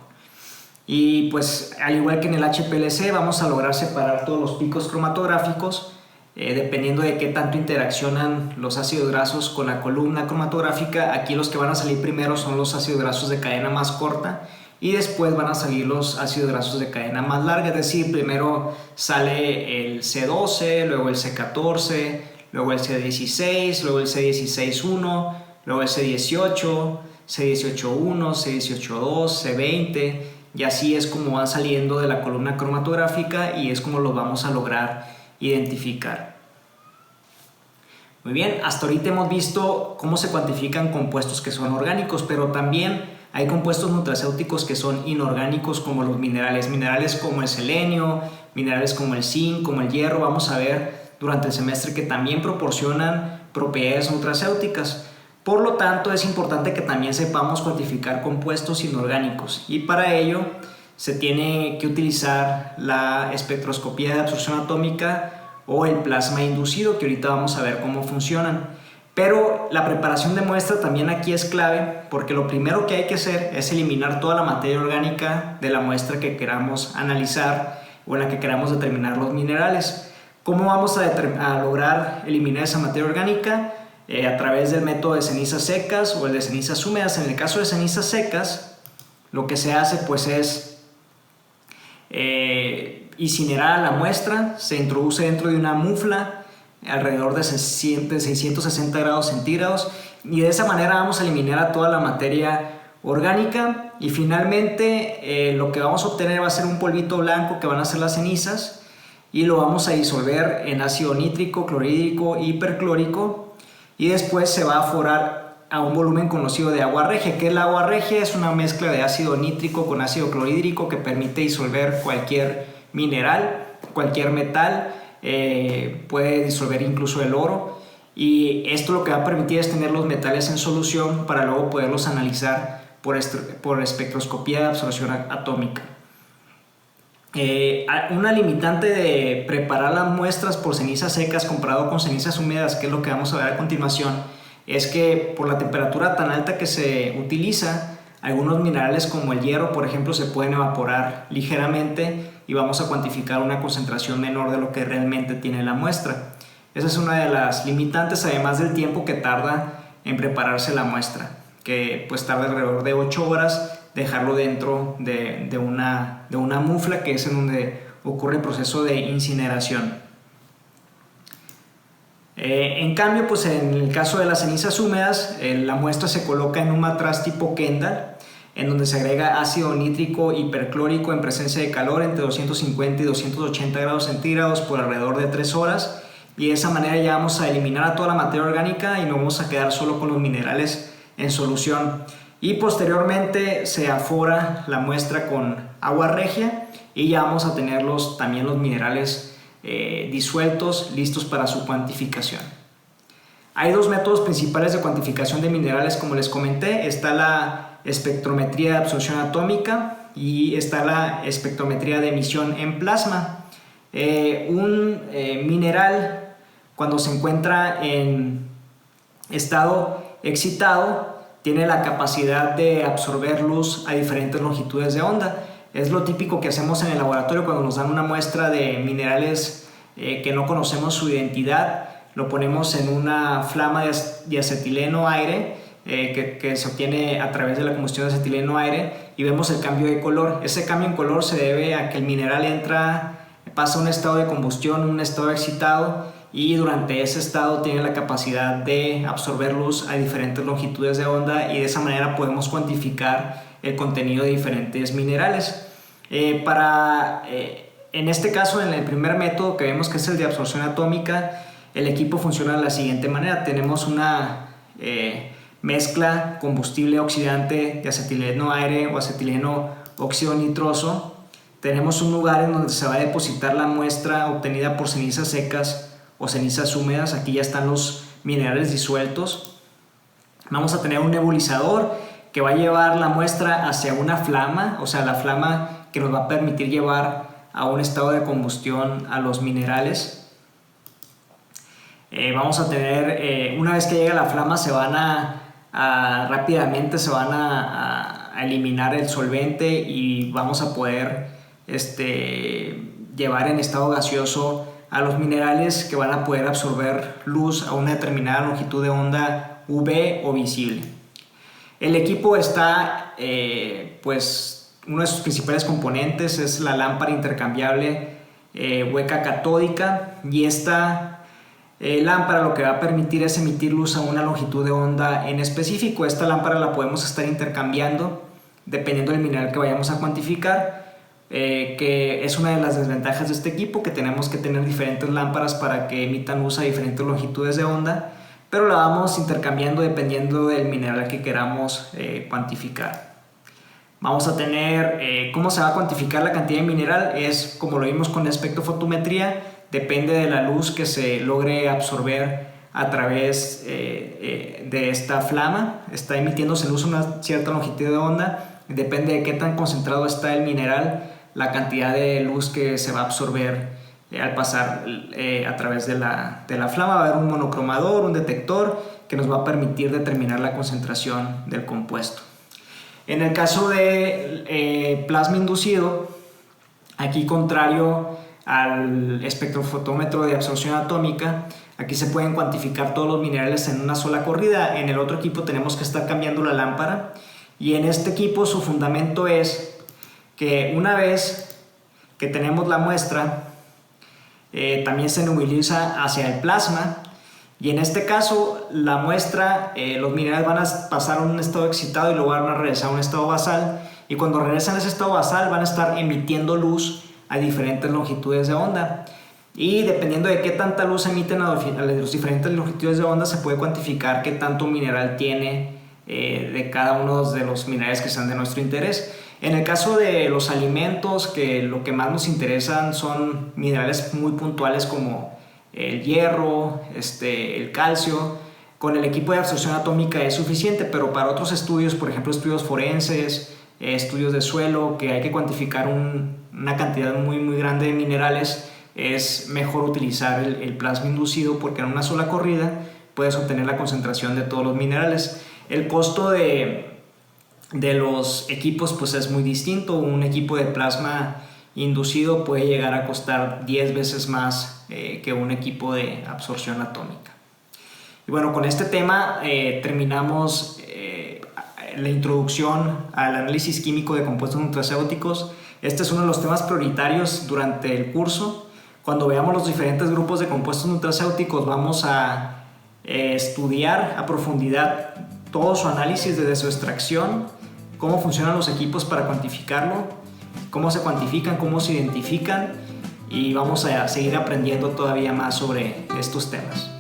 Y pues al igual que en el HPLC vamos a lograr separar todos los picos cromatográficos dependiendo de qué tanto interaccionan los ácidos grasos con la columna cromatográfica. Aquí los que van a salir primero son los ácidos grasos de cadena más corta y después van a salir los ácidos grasos de cadena más larga, es decir, primero sale el C12, luego el C14, luego el C16, luego el C16-1, luego el C18, C18-1, C18-2, C20, y así es como van saliendo de la columna cromatográfica y es como los vamos a lograr identificar. Muy bien, hasta ahorita hemos visto cómo se cuantifican compuestos que son orgánicos, pero también hay compuestos nutracéuticos que son inorgánicos, como los minerales como el selenio, minerales como el zinc, como el hierro. Vamos a ver durante el semestre que también proporcionan propiedades nutracéuticas. Por lo tanto, es importante que también sepamos cuantificar compuestos inorgánicos, y para ello se tiene que utilizar la espectroscopía de absorción atómica o el plasma inducido, que ahorita vamos a ver cómo funcionan. Pero la preparación de muestra también aquí es clave, porque lo primero que hay que hacer es eliminar toda la materia orgánica de la muestra que queramos analizar o en la que queramos determinar los minerales. ¿Cómo vamos a lograr eliminar esa materia orgánica? A través del método de cenizas secas o el de cenizas húmedas. En el caso de cenizas secas, lo que se hace pues es incinerar la muestra, se introduce dentro de una mufla alrededor de 660 grados centígrados, y de esa manera vamos a eliminar a toda la materia orgánica, y finalmente lo que vamos a obtener va a ser un polvito blanco que van a ser las cenizas, y lo vamos a disolver en ácido nítrico, clorhídrico, hiperclórico, y después se va a aforar a un volumen conocido de agua regia. ¿Qué es la agua regia? Es una mezcla de ácido nítrico con ácido clorhídrico que permite disolver cualquier mineral, cualquier metal, puede disolver incluso el oro, y esto lo que va a permitir es tener los metales en solución para luego poderlos analizar por espectroscopía de absorción atómica. Una limitante de preparar las muestras por cenizas secas comparado con cenizas húmedas, que es lo que vamos a ver a continuación, es que por la temperatura tan alta que se utiliza, algunos minerales como el hierro, por ejemplo, se pueden evaporar ligeramente y vamos a cuantificar una concentración menor de lo que realmente tiene la muestra. Esa es una de las limitantes, además del tiempo que tarda en prepararse la muestra, que pues tarda alrededor de 8 horas dejarlo dentro de una mufla, que es en donde ocurre el proceso de incineración. En cambio, pues en el caso de las cenizas húmedas, la muestra se coloca en un matraz tipo Kendall, en donde se agrega ácido nítrico hiperclórico en presencia de calor entre 250 y 280 grados centígrados por alrededor de 3 horas, y de esa manera ya vamos a eliminar a toda la materia orgánica y nos vamos a quedar solo con los minerales en solución. Y posteriormente se afora la muestra con agua regia y ya vamos a tener también los minerales disueltos, listos para su cuantificación. Hay dos métodos principales de cuantificación de minerales, como les comenté. Está la espectrometría de absorción atómica y está la espectrometría de emisión en plasma. Un mineral, cuando se encuentra en estado excitado, tiene la capacidad de absorber luz a diferentes longitudes de onda. Es lo típico que hacemos en el laboratorio cuando nos dan una muestra de minerales que no conocemos su identidad. Lo ponemos en una flama de acetileno-aire que se obtiene a través de la combustión de acetileno-aire, y vemos el cambio de color. Ese cambio en color se debe a que el mineral pasa a un estado de combustión, un estado excitado, y durante ese estado tiene la capacidad de absorber luz a diferentes longitudes de onda, y de esa manera podemos cuantificar el contenido de diferentes minerales. En este caso, en el primer método que vemos, que es el de absorción atómica, el equipo funciona de la siguiente manera. Tenemos una mezcla combustible oxidante de acetileno-aire o acetileno óxido nitroso. Tenemos un lugar en donde se va a depositar la muestra obtenida por cenizas secas o cenizas húmedas. Aquí ya están los minerales disueltos. Vamos a tener un nebulizador que va a llevar la muestra hacia una flama, o sea, la flama que nos va a permitir llevar a un estado de combustión a los minerales. Vamos a tener, una vez que llega la flama, rápidamente se van a eliminar el solvente, y vamos a poder llevar en estado gaseoso a los minerales, que van a poder absorber luz a una determinada longitud de onda UV o visible. El equipo está, uno de sus principales componentes es la lámpara intercambiable hueca catódica, y esta lámpara lo que va a permitir es emitir luz a una longitud de onda en específico. Esta lámpara la podemos estar intercambiando dependiendo del mineral que vayamos a cuantificar, que es una de las desventajas de este equipo, que tenemos que tener diferentes lámparas para que emitan luz a diferentes longitudes de onda, pero la vamos intercambiando dependiendo del mineral que queramos cuantificar. Vamos a tener, ¿cómo se va a cuantificar la cantidad de mineral? Es como lo vimos con la espectrofotometría, depende de la luz que se logre absorber a través de esta flama. Está emitiéndose luz a una cierta longitud de onda, depende de qué tan concentrado está el mineral, la cantidad de luz que se va a absorber al pasar a través de la flama. Va a haber un monocromador, un detector, que nos va a permitir determinar la concentración del compuesto. En el caso de plasma inducido, aquí, contrario al espectrofotómetro de absorción atómica, aquí se pueden cuantificar todos los minerales en una sola corrida. En el otro equipo tenemos que estar cambiando la lámpara, y en este equipo su fundamento es que una vez que tenemos la muestra, también se nebuliza hacia el plasma. Y en este caso, la muestra, los minerales van a pasar a un estado excitado y luego van a regresar a un estado basal. Y cuando regresan a ese estado basal, van a estar emitiendo luz a diferentes longitudes de onda. Y dependiendo de qué tanta luz emiten a las diferentes longitudes de onda, se puede cuantificar qué tanto mineral tiene de cada uno de los minerales que sean de nuestro interés. En el caso de los alimentos, que lo que más nos interesan son minerales muy puntuales como el hierro, el calcio. Con el equipo de absorción atómica es suficiente, pero para otros estudios, por ejemplo estudios forenses, estudios de suelo, que hay que cuantificar una cantidad muy grande de minerales, es mejor utilizar el plasma inducido, porque en una sola corrida puedes obtener la concentración de todos los minerales. El costo de los equipos pues es muy distinto. Un equipo de plasma inducido puede llegar a costar 10 veces más que un equipo de absorción atómica. Y bueno, con este tema terminamos la introducción al análisis químico de compuestos nutracéuticos. Este es uno de los temas prioritarios durante el curso. Cuando veamos los diferentes grupos de compuestos nutracéuticos, vamos a estudiar a profundidad todo su análisis desde su extracción, cómo funcionan los equipos para cuantificarlo, cómo se cuantifican, cómo se identifican, y vamos a seguir aprendiendo todavía más sobre estos temas.